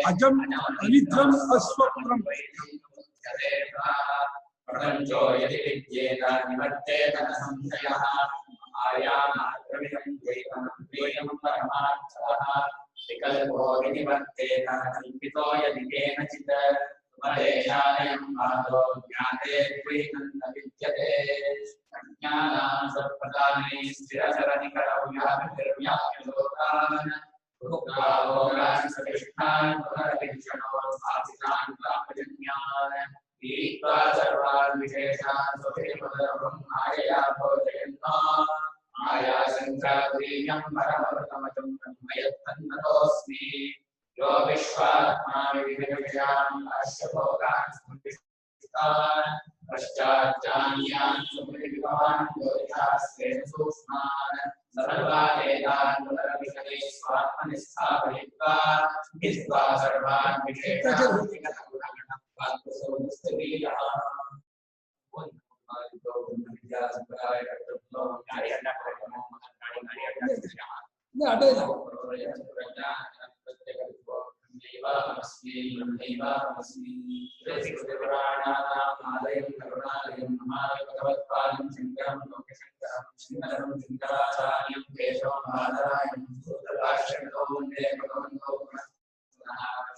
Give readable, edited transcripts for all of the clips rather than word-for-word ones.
अजम अनिद्रम अस्वप्नम प्रपंचो यदि विद्येत निवर्तेत न संशयः आयामात्रमिदं द्वैतं परमार्थः विकल्पो विनिवर्तेत कल्पितो यदि केनचित् उपदेशालयं वादो ज्ञाते द्वैतं न विद्यते अज्ञानां सर्वप्रदाने स्थिरचरनिकरौ व्यापिर्व्याप्यलोकान् भोगान् सविष्ठान् पुनरभिषणो स्थापितान् पापजन्यान् ईत्वा सर्वान् विशेषान् स्वभिर्मदरं मायया भोजयन्तो मायासङ्ख्यात्रीयं परमवृतमजं ब्रह्मयत्तन्नतोऽस्मि यो विश्वात्मा विविधविषयान् अश्वभोगान् स्मृतिष्ठान् पश्चाच्चान्यान् सुमृतिभवान् योगिशास्त्रेण सूक्ष्मान् सर्वावेदान् पुनरभिषदे स्वात्मनि स्थापयित्वा हित्वा सर्वान् विशेषान्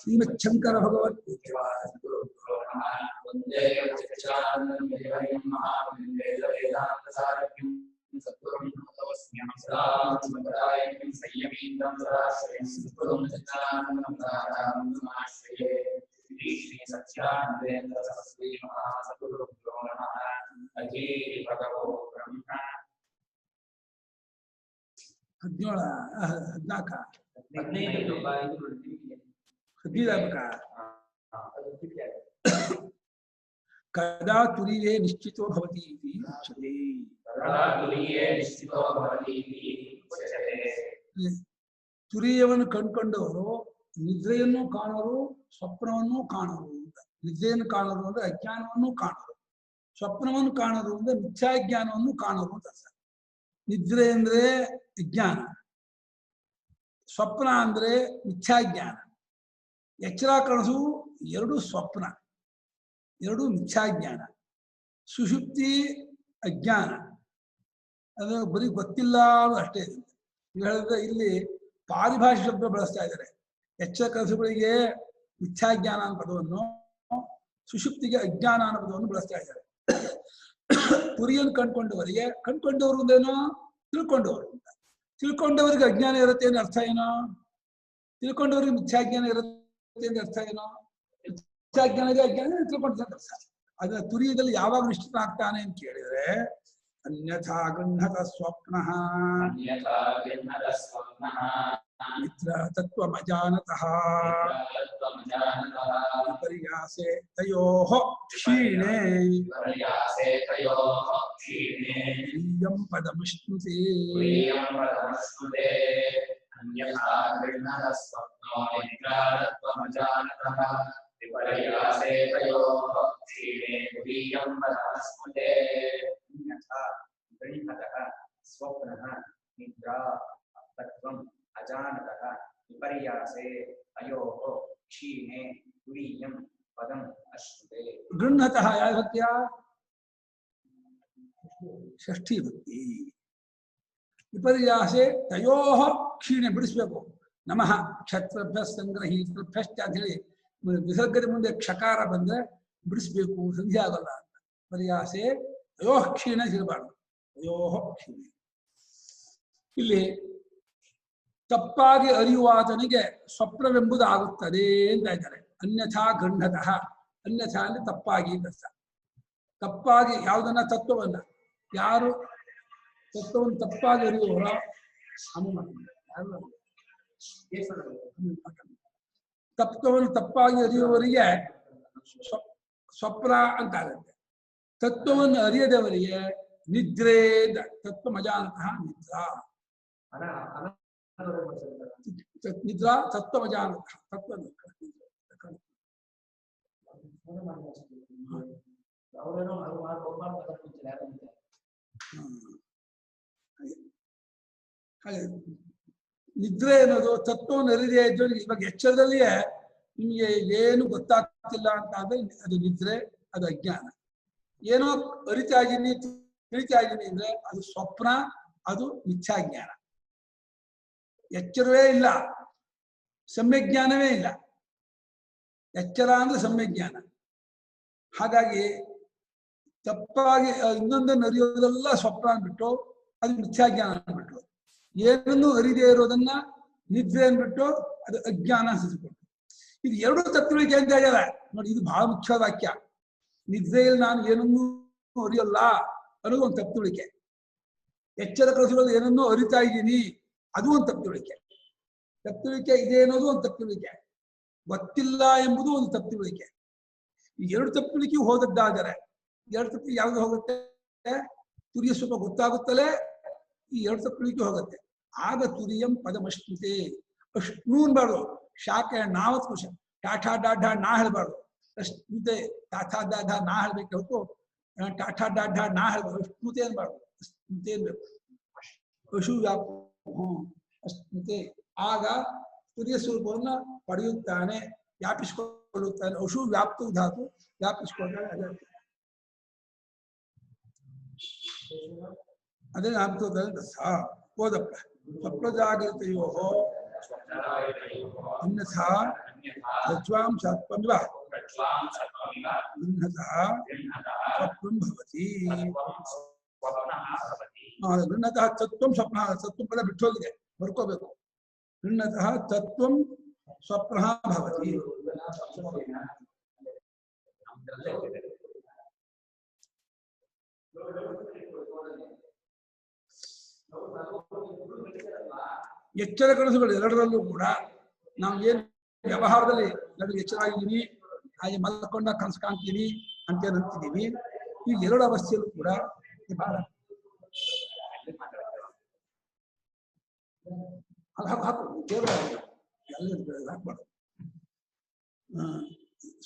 श्रीमच्छंकर भगवत कदा तुरीये निश्चितो भवति इति उच्यते। ತುರಿಯವನ್ನು ಕಂಡುಕೊಂಡವರು ನಿದ್ರೆಯನ್ನು ಕಾಣರು, ಸ್ವಪ್ನವನ್ನು ಕಾಣರು. ನಿದ್ರೆಯನ್ನು ಕಾಣರು ಅಂದ್ರೆ ಅಜ್ಞಾನವನ್ನು ಕಾಣರು, ಸ್ವಪ್ನವನ್ನು ಕಾಣರು ಅಂದ್ರೆ ಮಿಥ್ಯಾಜ್ಞಾನವನ್ನು ಕಾಣರು ಅಂತ ಅರ್ಥ. ನಿದ್ರೆ ಅಂದ್ರೆ ಅಜ್ಞಾನ, ಸ್ವಪ್ನ ಅಂದ್ರೆ ಮಿಥ್ಯಾಜ್ಞಾನ. ಎಚ್ಚರ ಕನಸು ಎರಡು ಸ್ವಪ್ನ, ಎರಡು ಮಿಥ್ಯಾಜ್ಞಾನ. ಸುಷುಪ್ತಿ ಅಜ್ಞಾನ, ಅದು ಬರೀ ಗೊತ್ತಿಲ್ಲ ಅನ್ನೋದು ಅಷ್ಟೇ. ಹೇಳಿದ್ರೆ ಇಲ್ಲಿ ಪಾರಿಭಾಷೆ ಶಬ್ದ ಬಳಸ್ತಾ ಇದ್ದಾರೆ. ಎಚ್ಚರ ಕನಸುಗಳಿಗೆ ಮಿಥ್ಯಾಜ್ಞಾನ ಅನ್ನೋ ಪದವನ್ನು, ಸುಷುಪ್ತಿಗೆ ಅಜ್ಞಾನ ಅನ್ನೋ ಪದವನ್ನು ಬಳಸ್ತಾ ಇದ್ದಾರೆ. ತುರಿಯನ್ನು ಕಂಡುಕೊಂಡವರಿಗೆ, ಕಂಡುಕೊಂಡವರು ಅಂದೇನೋ ತಿಳ್ಕೊಂಡವರು ಅಂತ. ತಿಳ್ಕೊಂಡವರಿಗೆ ಅಜ್ಞಾನ ಇರುತ್ತೆ ಅಂದ್ರೆ ಅರ್ಥ ಏನೋ, ತಿಳ್ಕೊಂಡವರಿಗೆ ಮಿಥ್ಯಾಜ್ಞಾನ ಇರುತ್ತೆ ಅಂದ್ರೆ ಅರ್ಥ ಏನೋ. ಮಿಥ್ಯಾಜ್ಞಾನಿಗೆ ಅಜ್ಞಾನ ತಿಳ್ಕೊಂಡ ಅರ್ಥ. ಅದನ್ನ ತುರಿಯದಲ್ಲಿ ಯಾವಾಗ ನಿಶ್ಚಿತ ಆಗ್ತಾನೆ ಅಂತ ಕೇಳಿದ್ರೆ ಅನ್ಯಥಾ ಗೃಹತ ಸ್ವಪ್ನಃ ಮಿತ್ರ ತತ್ವಮಜಾನತಃ ವಿಪರ್ಯಾಸೆ ತಯೋಃ ಕ್ಷೀಣೆ ಪ್ರಿಯಂ ಪದಮಶ್ನುತೆ. अन्यथा गृह्णत स्वप्नो निद्रातत्वमजानतः विपर्यासे तयोः क्षीणे तुरीयं पदमश्नुते. अन्यथा गृह्णतः स्वप्नः निद्रा तत्त्वम् अजानतः विपर्यासे तयोः क्षीणे तुरीयं पदम् अश्नुते. गृह्णतः ಯಾವ ಭಕ್ತಿಯ? ಷಷ್ಠಿ ಭಕ್ತಿ. ವಿಪರ್ಯಾಸೆ ತಯೋಃ ಕ್ಷೀಣೆ ಬಿಡಿಸ್ಬೇಕು. ನಮಃ ಕ್ಷತ್ರಭ್ಯ ಸಂಗ್ರಹೀತೃಭ್ಯಶ್ಚ ಅಂತ ಹೇಳಿ ವಿಸರ್ಗದ ಮುಂದೆ ಕ್ಷಕಾರ ಬಂದ್ರೆ ಬಿಡಿಸ್ಬೇಕು, ಸಂಧಿ ಆಗಲ್ಲ ಅಂತ. ವಿಪರ್ಯಾಸೆ ತಯೋಃ ಕ್ಷೀಣೆ ಸಿಗಬಾರ್ದು, ತಯೋಃ ಕ್ಷೀಣೆ. ಇಲ್ಲಿ ತಪ್ಪಾಗಿ ಅರಿಯುವಾತನಿಗೆ ಸ್ವಪ್ನವೆಂಬುದು ಆಗುತ್ತದೆ ಅಂತ ಇದ್ದಾರೆ. ಅನ್ಯಥಾ ಗೃಹತಃ, ಅನ್ಯಥಾ ಅಂದ್ರೆ ತಪ್ಪಾಗಿ ಅಂತ ಅರ್ಥ. ತಪ್ಪಾಗಿ ಯಾವುದನ್ನ ತತ್ವವನ್ನ ಯಾರು ತತ್ವವನ್ನು ತಪ್ಪಾಗಿ ಅರಿಯುವವರ ತತ್ವವನ್ನು ತಪ್ಪಾಗಿ ಅರಿಯುವವರಿಗೆ ಸ್ವಪ್ನ ಅಂತ ಆಗುತ್ತೆ. ತತ್ವವನ್ನು ಅರಿಯದವರಿಗೆ ನಿದ್ರೆ ತತ್ವ ಮಜಾನತಃ ನಿದ್ರಾ ನಿದ್ರಾ ತತ್ವ ಮಜಾನತಃ ತತ್ವ ಹಾಗೆ ನಿದ್ರೆ ಅನ್ನೋದು ತತ್ವವನ್ನು ಅರಿದೇ ಇದ್ದವರಿಗೆ ಇವಾಗ ಎಚ್ಚರದಲ್ಲಿಯೇ ನಿಮಗೆ ಏನು ಗೊತ್ತಾಗ್ತಿಲ್ಲ ಅಂತ ಆದ್ರೆ ಅದು ನಿದ್ರೆ, ಅದು ಅಜ್ಞಾನ. ಏನೋ ಅರಿತಾ ಇದ್ದೀನಿ ತಿಳಿತಾ ಇದ್ದೀನಿ ಅಂದ್ರೆ ಅದು ಸ್ವಪ್ನ, ಅದು ಮಿಥ್ಯಾಜ್ಞಾನ. ಎಚ್ಚರವೇ ಇಲ್ಲ, ಸಮ್ಯಜ್ಞಾನವೇ ಇಲ್ಲ. ಎಚ್ಚರ ಅಂದ್ರೆ ಸಮ್ಯಜ್ಞಾನ. ಹಾಗಾಗಿ ತಪ್ಪಾಗಿ ಇನ್ನೊಂದನ್ನು ಅರಿಯೋದೆಲ್ಲ ಸ್ವಪ್ನ ಅಂದ್ಬಿಟ್ಟು ಅದು ಮಿಥ್ಯಾಜ್ಞಾನ ಅಂದ್ಬಿಟ್ಟು, ಏನನ್ನು ಅರಿದೇ ಇರೋದನ್ನ ನಿದ್ರೆ ಅಂದ್ಬಿಟ್ಟು ಅದು ಅಜ್ಞಾನ ಅನಿಸಿಕೊಂಡು, ಇದು ಎರಡು ತತ್ವಳಿಕೆ ಅಂತ ಹೇಳ್ಯಾರ ನೋಡಿ. ಇದು ಬಹಳ ಮುಖ್ಯವಾದ ವಾಕ್ಯ. ನಿದ್ರೆಯಲ್ಲಿ ನಾನು ಏನನ್ನೂ ಅರಿಯಲ್ಲ ಅನ್ನೋದು ಒಂದು ತತ್ವಳಿಕೆ. ಎಚ್ಚರ ಕಳಿಸಿರೋದು ಏನನ್ನೂ ಅರಿತಾ ಇದ್ದೀನಿ ಅದು ಒಂದು ತತ್ವಳಿಕೆ. ತತ್ವಳಿಕೆ ಇದೆ ಅನ್ನೋದು ಒಂದು ತತ್ವಳಿಕೆ, ಗೊತ್ತಿಲ್ಲ ಎಂಬುದು ಒಂದು ತತ್ವಳಿಕೆ. ಈ ಎರಡು ತತ್ವಳಿಕೆ ಹೋದದ್ದಾದರೆ ಎರಡು ತತ್ವ ಯಾವ್ದು ಹೋಗುತ್ತೆ? ತುರಿಯ ಸ್ವಲ್ಪ ಗೊತ್ತಾಗುತ್ತಲೇ ಈ ಎರಡು ತತ್ವಳಿಕೆ ಹೋಗುತ್ತೆ. ಆಗ ತುರಿಯಂ ಪದಮಶ್ನುತೆ. ಅಷ್ಣು ಅನ್ಬಾರ್ದು, ಶಾಖೆ ನಾವತ್ ಕುಶ ಟಾಠಾ ಡಾಢ ನಾ ಹೇಳ್ಬಾರ್ದು. ಅಷ್ಣುತೆ ಟಾಠಾ ಡಾಢ ನಾ ಹೇಳ್ಬೇಕು ಹೊತ್ತು ಟಾಠಾ ಡಾಢ ನಾ ಹೇಳ್ಬಾರ್ದು. ಅಷ್ಣುತೆ ಅನ್ಬಾರ್ದು, ಅಷ್ಣುತೆ ಅನ್ಬೇಕು. ಅಶು ವ್ಯಾಪ ಅಷ್ಣುತೆ. ಆಗ ತುರಿಯ ಸ್ವರೂಪವನ್ನ ಪಡೆಯುತ್ತಾನೆ, ವ್ಯಾಪಿಸಿಕೊಳ್ಳುತ್ತಾನೆ. ಅಶು ವ್ಯಾಪ್ತ ಧಾತು ವ್ಯಾಪಿಸಿಕೊಂಡಾಗ ಅದೇ ಆಗ್ತದೆ. ಹೋದಪ್ಪ ಸ್ವಪ್ನಜಾಗೃತೆಯೋ ಅನ್ಯಥಾ ರಜ್ವಾಂ ಸತ್ವಮಿವ ಗೃಹತಃ ಸ್ವಪ್ನಂ ಭವತಿ. ಗೃಹತಃ ತತ್ವಂ ಸ್ವಪ್ನ. ತತ್ವ ಪದ ಬಿಟ್ಟು ಹೋಗಿದೆ, ಬರ್ಕೋಬೇಕು. ಗೃಹತಃ ತತ್ವಂ ಸ್ವಪ್ನ ಭವತಿ. ಎಚ್ಚರ ಕನಸುಗಳು ಎರಡರಲ್ಲೂ ಕೂಡ ನಾವು ಏನು ವ್ಯವಹಾರದಲ್ಲಿ ನನಗೆ ಎಚ್ಚರ ಆಗಿದ್ದೀನಿ, ಹಾಗೆ ಮಲ್ಕೊಂಡ ಕನಸು ಕಾಣ್ತೀನಿ ಅಂತೇನು ಅಂತಿದ್ದೀವಿ. ಈ ಎರಡು ಅವಸ್ಥೆಯಲ್ಲೂ ಕೂಡ ಹಾಕ್ಬಾರ್ದು.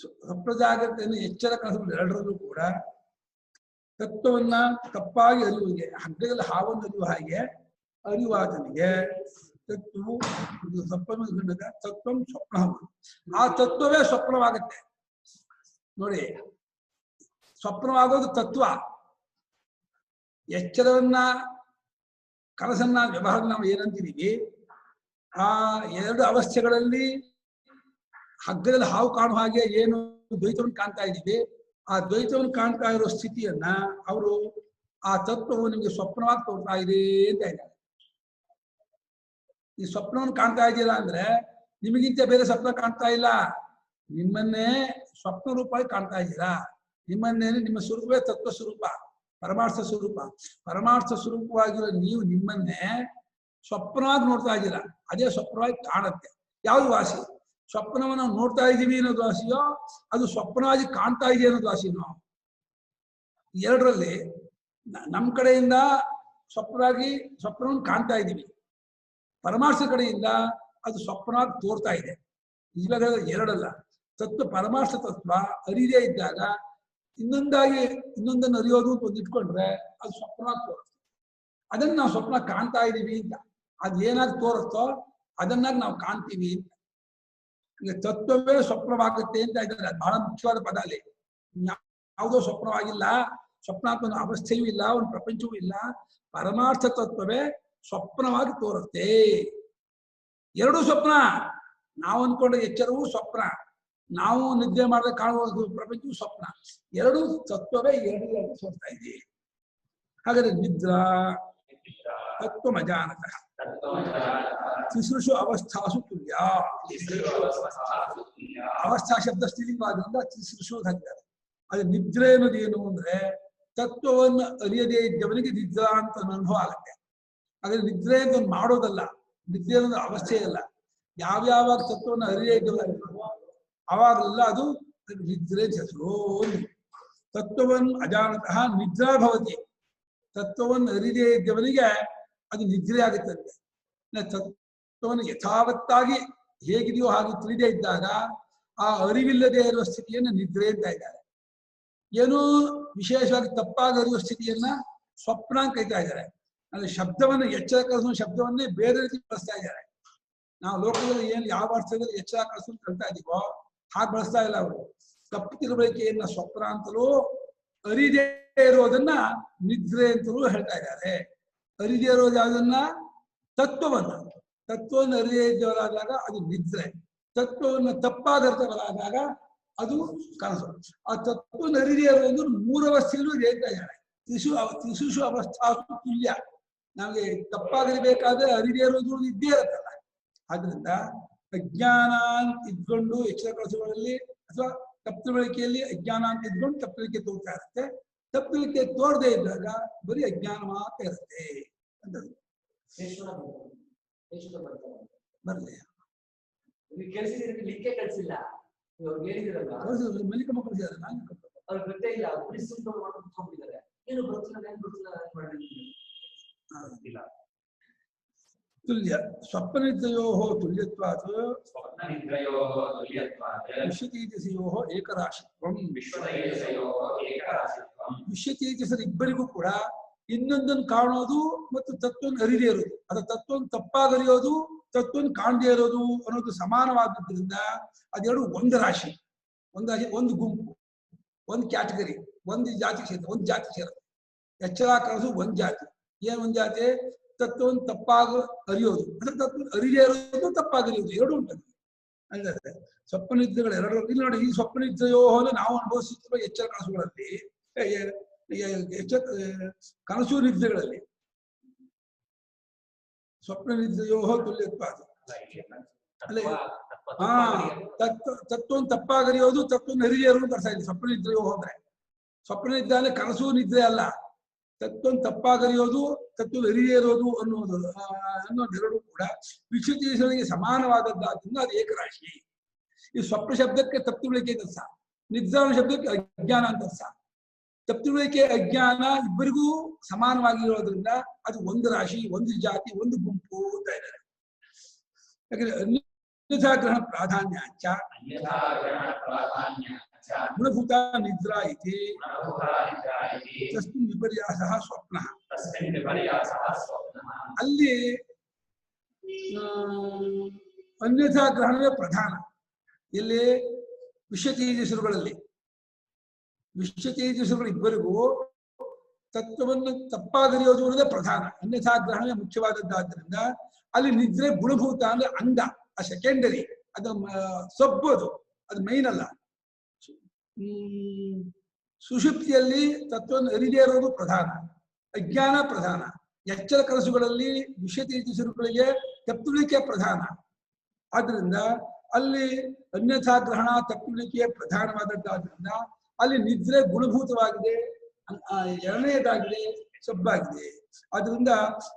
ಸ್ವಪ್ನಜಾಗ್ರತೆಯನ್ನು ಎಚ್ಚರ ಕನಸುಗಳು ಎರಡರಲ್ಲೂ ಕೂಡ ತತ್ವವನ್ನ ತಪ್ಪಾಗಿ ಅರಿಯುವಿಗೆ, ಹಗ್ಗದಲ್ಲಿ ಹಾವನ್ನು ಅರಿಯುವ ಹಾಗೆ ಅರಿವಾತನಿಗೆ ತತ್ವವು ತತ್ವಂ ಸ್ವಪ್ನ. ಆ ತತ್ವವೇ ಸ್ವಪ್ನವಾಗತ್ತೆ ನೋಡಿ. ಸ್ವಪ್ನವಾಗೋದು ತತ್ವ. ಎಚ್ಚರವನ್ನ ಕನಸನ್ನ ವ್ಯವಹಾರ ನಾವು ಏನಂತೀವಿ, ಆ ಎರಡು ಅವಸ್ಥೆಗಳಲ್ಲಿ ಹಗ್ಗದಲ್ಲಿ ಹಾವು ಕಾಣುವ ಹಾಗೆ ಏನು ದ್ವೈತವನ್ನು ಕಾಣ್ತಾ ಇದ್ದೀವಿ, ಆ ದ್ವೈತವನ್ನು ಕಾಣ್ತಾ ಇರೋ ಸ್ಥಿತಿಯನ್ನ ಅವರು ಆ ತತ್ವವು ನಿಮಗೆ ಸ್ವಪ್ನವಾಗಿ ತೋರ್ತಾ ಇದೆ ಅಂತ ಇದ್ದಾರೆ. ಈ ಸ್ವಪ್ನವನ್ನು ಕಾಣ್ತಾ ಇದ್ದೀರಾ ಅಂದ್ರೆ ನಿಮಗಿಂತ ಬೇರೆ ಸ್ವಪ್ನ ಕಾಣ್ತಾ ಇಲ್ಲ, ನಿಮ್ಮನ್ನೇ ಸ್ವಪ್ನ ರೂಪವಾಗಿ ಕಾಣ್ತಾ ಇದ್ದೀರಾ. ನಿಮ್ಮನ್ನೇನೆ, ನಿಮ್ಮ ಸ್ವರೂಪವೇ ತತ್ವ ಸ್ವರೂಪ, ಪರಮಾರ್ಥ ಸ್ವರೂಪ. ಪರಮಾರ್ಥ ಸ್ವರೂಪವಾಗಿರೋ ನೀವು ನಿಮ್ಮನ್ನೇ ಸ್ವಪ್ನವಾಗಿ ನೋಡ್ತಾ ಇದ್ದೀರಾ. ಅದೇ ಸ್ವಪ್ನವಾಗಿ ಕಾಣುತ್ತೆ. ಯಾವ್ದು ವಾಸಿ? ಸ್ವಪ್ನವನ್ನು ನಾವು ನೋಡ್ತಾ ಇದ್ದೀವಿ ಅನ್ನೋದು ವಾಸಿಯೋ, ಅದು ಸ್ವಪ್ನವಾಗಿ ಕಾಣ್ತಾ ಇದೆ ಅನ್ನೋದು ವಾಸಿನೋ? ಎರಡರಲ್ಲಿ ನಮ್ಮ ಕಡೆಯಿಂದ ಸ್ವಪ್ನವನ್ನು ಕಾಣ್ತಾ ಇದ್ದೀವಿ, ಪರಮಾರ್ಥ ಕಡೆಯಿಂದ ಅದು ಸ್ವಪ್ನವಾಗಿ ತೋರ್ತಾ ಇದೆ. ಇವಾಗ ಎರಡಲ್ಲ. ತತ್ವ ಪರಮಾರ್ಥ ತತ್ವ ಅರಿದೇ ಇದ್ದಾಗ ಇನ್ನೊಂದನ್ನು ಅರಿಯೋದು ಅಂತ ಒಂದು ಇಟ್ಕೊಂಡ್ರೆ ಅದು ಸ್ವಪ್ನವಾಗಿ ತೋರುತ್ತೆ. ಅದನ್ನ ನಾವು ಸ್ವಪ್ನ ಕಾಣ್ತಾ ಇದ್ದೀವಿ ಅಂತ, ಅದು ಏನಾಗಿ ತೋರುತ್ತೋ ಅದನ್ನಾಗಿ ನಾವು ಕಾಣ್ತೀವಿ ಅಂತ. ಈಗ ತತ್ವವೇ ಸ್ವಪ್ನವಾಗುತ್ತೆ ಅಂತ ಇದ್ದಾರೆ. ಅದು ಬಹಳ ಮುಖ್ಯವಾದ ಪದ. ಅಲ್ಲಿ ಯಾವುದೋ ಸ್ವಪ್ನವಾಗಿಲ್ಲ, ಸ್ವಪ್ನಾತ್ಮಕ ಅವಸ್ಥೆಯೂ ಇಲ್ಲ, ಒಂದು ಪ್ರಪಂಚವೂ ಇಲ್ಲ. ಪರಮಾರ್ಥ ತತ್ವವೇ ಸ್ವಪ್ನವಾಗಿ ತೋರುತ್ತೆ. ಎರಡೂ ಸ್ವಪ್ನ. ನಾವು ಅಂದ್ಕೊಂಡ ಎಚ್ಚರವೂ ಸ್ವಪ್ನ, ನಾವು ನಿದ್ದೆ ಮಾಡದೆ ಕಾಣುವ ಪ್ರಪಂಚವೂ ಸ್ವಪ್ನ. ಎರಡೂ ತತ್ವವೇ ಎರಡು ತೋರ್ತಾ ಇದೆ. ಹಾಗಾದ್ರೆ ನಿದ್ರಾ ತತ್ವಮಜಾನತಃ ತಿಸೃಷು ಅವಸ್ಥಾಸು ತುಲ್ಯ. ಅವಸ್ಥಾ ಶಬ್ದ ಸ್ತ್ರೀಲಿಂಗವಾದ್ರಿಂದ ತಿಸೃಷು ಹಾಕಿದ್ದಾರೆ. ಅದು ನಿದ್ರೆ ಅನ್ನೋದು ಏನು ಅಂದ್ರೆ ತತ್ವವನ್ನು ಅರಿಯದೇ ಇದ್ದವನಿಗೆ ನಿದ್ರಾ ಅಂತ ಅನುಭವ ಆಗುತ್ತೆ. ಹಾಗಾದ್ರೆ ನಿದ್ರೆ ಅಂತ ಒಂದು ಮಾಡೋದಲ್ಲ, ನಿದ್ರೆ ಅನ್ನೋದು ಅವಸ್ಥೆ ಅಲ್ಲ. ಯಾವ್ಯಾವಾಗ ತತ್ವವನ್ನು ಅರಿಯದೇ ಇದ್ದವನಿಗೆ ಅವಾಗಲೆಲ್ಲ ಅದು ನಿದ್ರೆ ಹೆಸರು. ತತ್ವವನ್ನು ಅಜಾನತಃ ನಿದ್ರಾ ಭವತಿ. ತತ್ವವನ್ನು ಅರಿದೇ ಇದ್ದವನಿಗೆ ಅದು ನಿದ್ರೆ ಆಗುತ್ತಂತೆ. ತತ್ವವನ್ನು ಯಥಾವತ್ತಾಗಿ ಹೇಗಿದೆಯೋ ಹಾಗೆ ತಿಳಿದೇ ಇದ್ದಾಗ ಆ ಅರಿವಿಲ್ಲದೆ ಇರುವ ಸ್ಥಿತಿಯನ್ನು ನಿದ್ರೆ ಅಂತ ಇದ್ದಾರೆ. ಏನೋ ವಿಶೇಷವಾಗಿ ತಪ್ಪಾಗಿ ಅರಿಯುವ ಸ್ಥಿತಿಯನ್ನ ಸ್ವಪ್ನ ಅಂತ ಕರಿತಾ ಇದ್ದಾರೆ. ಅಂದ್ರೆ ಶಬ್ದವನ್ನು ಎಚ್ಚರ ಕಳಿಸುವ ಶಬ್ದವನ್ನೇ ಬೇರೆ ರೀತಿ ಬಳಸ್ತಾ ಇದ್ದಾರೆ. ನಾವು ಲೋಕದಲ್ಲಿ ಏನು ಯಾವ ಅರ್ಥದಲ್ಲಿ ಎಚ್ಚರ ಕಳಿಸು ಅಂತ ಹೇಳ್ತಾ ಇದೀವೋ ಹಾಗೆ ಬಳಸ್ತಾ ಇಲ್ಲ ಅವರು. ತಪ್ಪು ತಿಳುವಳಿಕೆಯನ್ನ ಸ್ವಪ್ನ ಅಂತಲೂ ಅರಿದೇ ಇರೋದನ್ನ ನಿದ್ರೆ ಅಂತಲೂ ಹೇಳ್ತಾ ಇದ್ದಾರೆ. ಅರಿದೇ ಇರೋದು ಯಾವುದನ್ನ? ತತ್ವವನ್ನು ಅರಿದೇ ಇದ್ದವರಾದಾಗ ಅದು ನಿದ್ರೆ. ತತ್ವವನ್ನು ತಪ್ಪಾದ ಅರ್ಥವರಾದಾಗ ಅದು ಕನಸು. ಆ ತತ್ವವನ್ನು ಅರಿದೇ ಇರೋದು ಮೂರವಸ್ಥೆಯಲ್ಲೂ ಹೇಳ್ತಾ ಇದ್ದಾರೆ. ತಿಸುಷು ಅವಸ್ಥಾ ತುಲ್ಯ. ನಮಗೆ ತಪ್ಪಾಗಿರ್ಬೇಕಾದ್ರೆ ಅರಿದೇ ಇರೋದು ಇದ್ದೇ ಇರುತ್ತಲ್ಲ. ಆದ್ರಿಂದ ಅಜ್ಞಾನ ಇದ್ಕೊಂಡು ಎಚ್ಚರ ಕನಸುಗಳಲ್ಲಿ ಅಥವಾ ತಪ್ಪುಳಿಕೆಯಲ್ಲಿ ಅಜ್ಞಾನ ಅಂತ ಇದ್ಕೊಂಡು ತಪ್ಪುಳಿಕೆ ತೋರ್ತಾ ಇರುತ್ತೆ. ತಪ್ಪುಳಿಕೆ ತೋರದೇ ಇದ್ದಾಗ ಬರೀ ಅಜ್ಞಾನ ಮಾತ್ರ ಇರುತ್ತೆ ಅಂತ ಬರ್ಲಿ. ಮಲ್ಲಿಕಮ್ಮ ಕಳಿಸಿದ್ದಾರೆ, ನಾನು ತುಲ್ಯ ಸ್ವಪ್ನನಿದ್ರಯೋ ತುಲ್ಯತ್ವಾತ್ ವಿಶ್ವತೇಜಸೆಯೋ ಏಕರಾಶಿತ್ವಂ. ವಿಶ್ವತೇಜಸರ ಇಬ್ಬರಿಗೂ ಕೂಡ ಇನ್ನೊಂದನ್ನು ಕಾಣೋದು ಮತ್ತು ತತ್ವವನ್ನು ಅರಿದೇ ಇರೋದು, ಅದು ತತ್ವವನ್ನು ತಪ್ಪಾಗಿ ಅರಿಯೋದು, ತತ್ವವನ್ನು ಕಾಣದೇ ಇರೋದು ಅನ್ನೋದು ಸಮಾನವಾದದ್ರಿಂದ ಅದೆರಡು ಒಂದು ರಾಶಿ, ಒಂದು ಗುಂಪು, ಒಂದು ಕ್ಯಾಟಗರಿ, ಒಂದು ಜಾತಿ ಸೇರುತ್ತೆ, ಒಂದು ಜಾತಿ ಸೇರುತ್ತೆ. ಎಚ್ಚರ ಕನಸು ಒಂದು ಜಾತಿ. ಏನ್ ಒಂದು ಜಾತಿ? ತತ್ವವನ್ನು ತಪ್ಪಾಗಿ ಅರಿಯೋದು, ಅಂದ್ರೆ ತತ್ವವನ್ನು ಅರಿದೇ ಇರೋದು, ತಪ್ಪಾಗಿ ಅರಿಯೋದು, ಎರಡು ಉಂಟು. ಅಂದ್ರೆ ಸ್ವಪ್ನನಿದ್ರೆಗಳು ಎರಡು. ಇಲ್ಲಿ ನೋಡಿ, ಈ ಸ್ವಪ್ನನಿದ್ರೆಯೋ ನಾವು ಅನುಭವಿಸುತ್ತಿರುವ ಎಚ್ಚರ ಕನಸುಗಳಲ್ಲಿ, ಕನಸು ನಿದ್ರೆಗಳಲ್ಲಿ ಸ್ವಪ್ನನಿದ್ರೆಯೋ ತುಲ್ಯತ್ವ. ಅಲ್ಲೇ ತತ್ವವನ್ನು ತಪ್ಪಾಗರಿಯೋದು, ತತ್ವವನ್ನು ಅರಿದೇ ಇರೋದು ಬರ್ತಾ ಇದೆ ಸ್ವಪ್ನನಿದ್ರೆಯೋ ಅಂದ್ರೆ. ಸ್ವಪ್ನನಿದ್ರೆ ಅಂದ್ರೆ ಕನಸು ನಿದ್ರೆ ಅಲ್ಲ. ತತ್ವವನ್ನು ತಪ್ಪಾಗರಿಯೋದು, ತತ್ವವನ್ನು ಅರಿದೇ ಇರೋದು ಅನ್ನೋದೆರಡು ಕೂಡ ವಿಶ್ವತೇಜಸರಿಗೆ ಸಮಾನವಾದದ್ದಾದ್ರಿಂದ ಅದು ಏಕರಾಶಿ. ಈ ಸ್ವಪ್ನ ಶಬ್ದಕ್ಕೆ ತಪ್ಪುಳಿಕೆ ಅಂತ ಅರ್ಥ, ನಿದ್ರಾನ ಶಬ್ದಕ್ಕೆ ಅಜ್ಞಾನ ಅಂತ ಅರ್ಥ. ತಪ್ಪುಳಿಕೆ ಅಜ್ಞಾನ ಇಬ್ಬರಿಗೂ ಸಮಾನವಾಗಿರೋದ್ರಿಂದ ಅದು ಒಂದು ರಾಶಿ, ಒಂದು ಜಾತಿ, ಒಂದು ಗುಂಪು ಅಂತ ಇದ್ದಾರೆ. ಯಾಕಂದ್ರೆ ಅನ್ಯಥಾ ಗ್ರಹಣ ಪ್ರಾಧಾನ್ಯ ಗುಣಭೂತ ನಿದ್ರಾ ಇತಿ ತಸ್ಮಿನ್ ವಿಪರ್ಯಾಸಃ ಸ್ವಪ್ನಃ. ಅಲ್ಲಿ ಅನ್ಯಥಾ ಗ್ರಹಣವೇ ಪ್ರಧಾನ. ಇಲ್ಲಿ ವಿಶ್ವತೇಜಸ್ಸುಗಳಲ್ಲಿ ವಿಶ್ವತೇಜಸ್ಸುಗಳು ಇಬ್ಬರಿಗೂ ತತ್ವವನ್ನು ತಪ್ಪಾಗರಿಯೋದು ಅನ್ನೋದೇ ಪ್ರಧಾನ, ಅನ್ಯಥಾ ಗ್ರಹಣವೇ ಮುಖ್ಯವಾದದ್ದಾದ್ದರಿಂದ ಅಲ್ಲಿ ನಿದ್ರೆ ಗುಣಭೂತ ಅಂದ್ರೆ ಅಂಗ, ಆ ಸೆಕೆಂಡರಿ, ಅದು ಸಬ್ಬು, ಅದು ಮೈನ್ ಅಲ್ಲ. ಸುಷುಪ್ತಿಯಲ್ಲಿ ತತ್ವವನ್ನು ಅರಿದೇ ಇರೋದು ಪ್ರಧಾನ, ಅಜ್ಞಾನ ಪ್ರಧಾನ. ಎಚ್ಚರ ಕನಸುಗಳಲ್ಲಿ ವಿಶ್ವತೇಜಸ್ಸುಗಳಿಗೆ ತಪ್ಪುಳಿಕೆ ಪ್ರಧಾನ. ಆದ್ರಿಂದ ಅಲ್ಲಿ ಅನ್ಯಥಾ ಗ್ರಹಣ ತಪ್ಪುಳಿಕೆ ಪ್ರಧಾನವಾದದ್ದಾದ್ರಿಂದ ಅಲ್ಲಿ ನಿದ್ರೆ ಗುಣಭೂತವಾಗಿದೆ, ಎರಡನೇದಾಗಿದೆ, ಸಬ್ಬಾಗಿದೆ. ಆದ್ರಿಂದ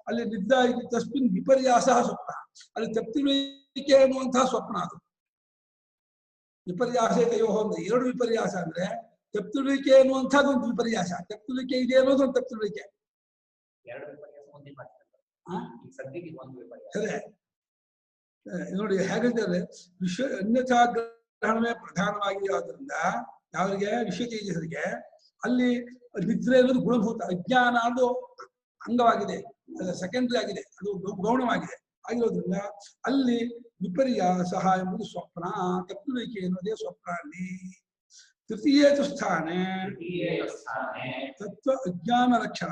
ಅಲ್ಲಿ ನಿದ್ರಾ ಇದೆ. ತಸ್ಮಿನ್ ವಿಪರ್ಯಾಸ ಸ್ವಪ್ನ, ಅಲ್ಲಿ ತಪ್ಪುಳಿಕೆ ಅನ್ನುವಂತಹ ಸ್ವಪ್ನ. ಅದು ವಿಪರ್ಯಾಸ ಅಂದ್ರೆ ಎರಡು ವಿಪರ್ಯಾಸ ಅಂದ್ರೆ ತಪ್ಪುಳಿಕೆ ಅನ್ನುವಂಥದ್ದು ಒಂದು ವಿಪರ್ಯಾಸ, ತಪ್ಪುಳಿಕೆ ಇದೆ ಅನ್ನೋದು ಒಂದು ತಪ್ಪುಳಿಕೆ. ಅದೇ ನೋಡಿ ಹೇಗಿದ್ದಾರೆ. ಅನ್ಯಥಾ ಗ್ರಹಣವೇ ಪ್ರಧಾನವಾಗಿದೆ. ಆದ್ರಿಂದ ಯಾರಿಗೆ? ವಿಶ್ವತೇಜಸರಿಗೆ. ಅಲ್ಲಿ ನಿದ್ರೆ ಅನ್ನೋದು ಗುಣಭೂತ, ಅಜ್ಞಾನ ಅದು ಅಂಗವಾಗಿದೆ, ಅದು ಸೆಕೆಂಡರಿ ಆಗಿದೆ, ಅದು ಗೌಣವಾಗಿದೆ. ಆಗಿರೋದ್ರಿಂದ ಅಲ್ಲಿ ವಿಪರ್ಯಾಸ ಎಂಬುದು ಸ್ವಪ್ನ, ತಪ್ಪುಳಿಕೆ ಎನ್ನುವುದೇ ಸ್ವಪ್ನ. ಅಲ್ಲಿ ತೃತೀಯೇತು ಸ್ಥಾನೆ ತತ್ವ ಅಜ್ಞಾನ ಲಕ್ಷಣ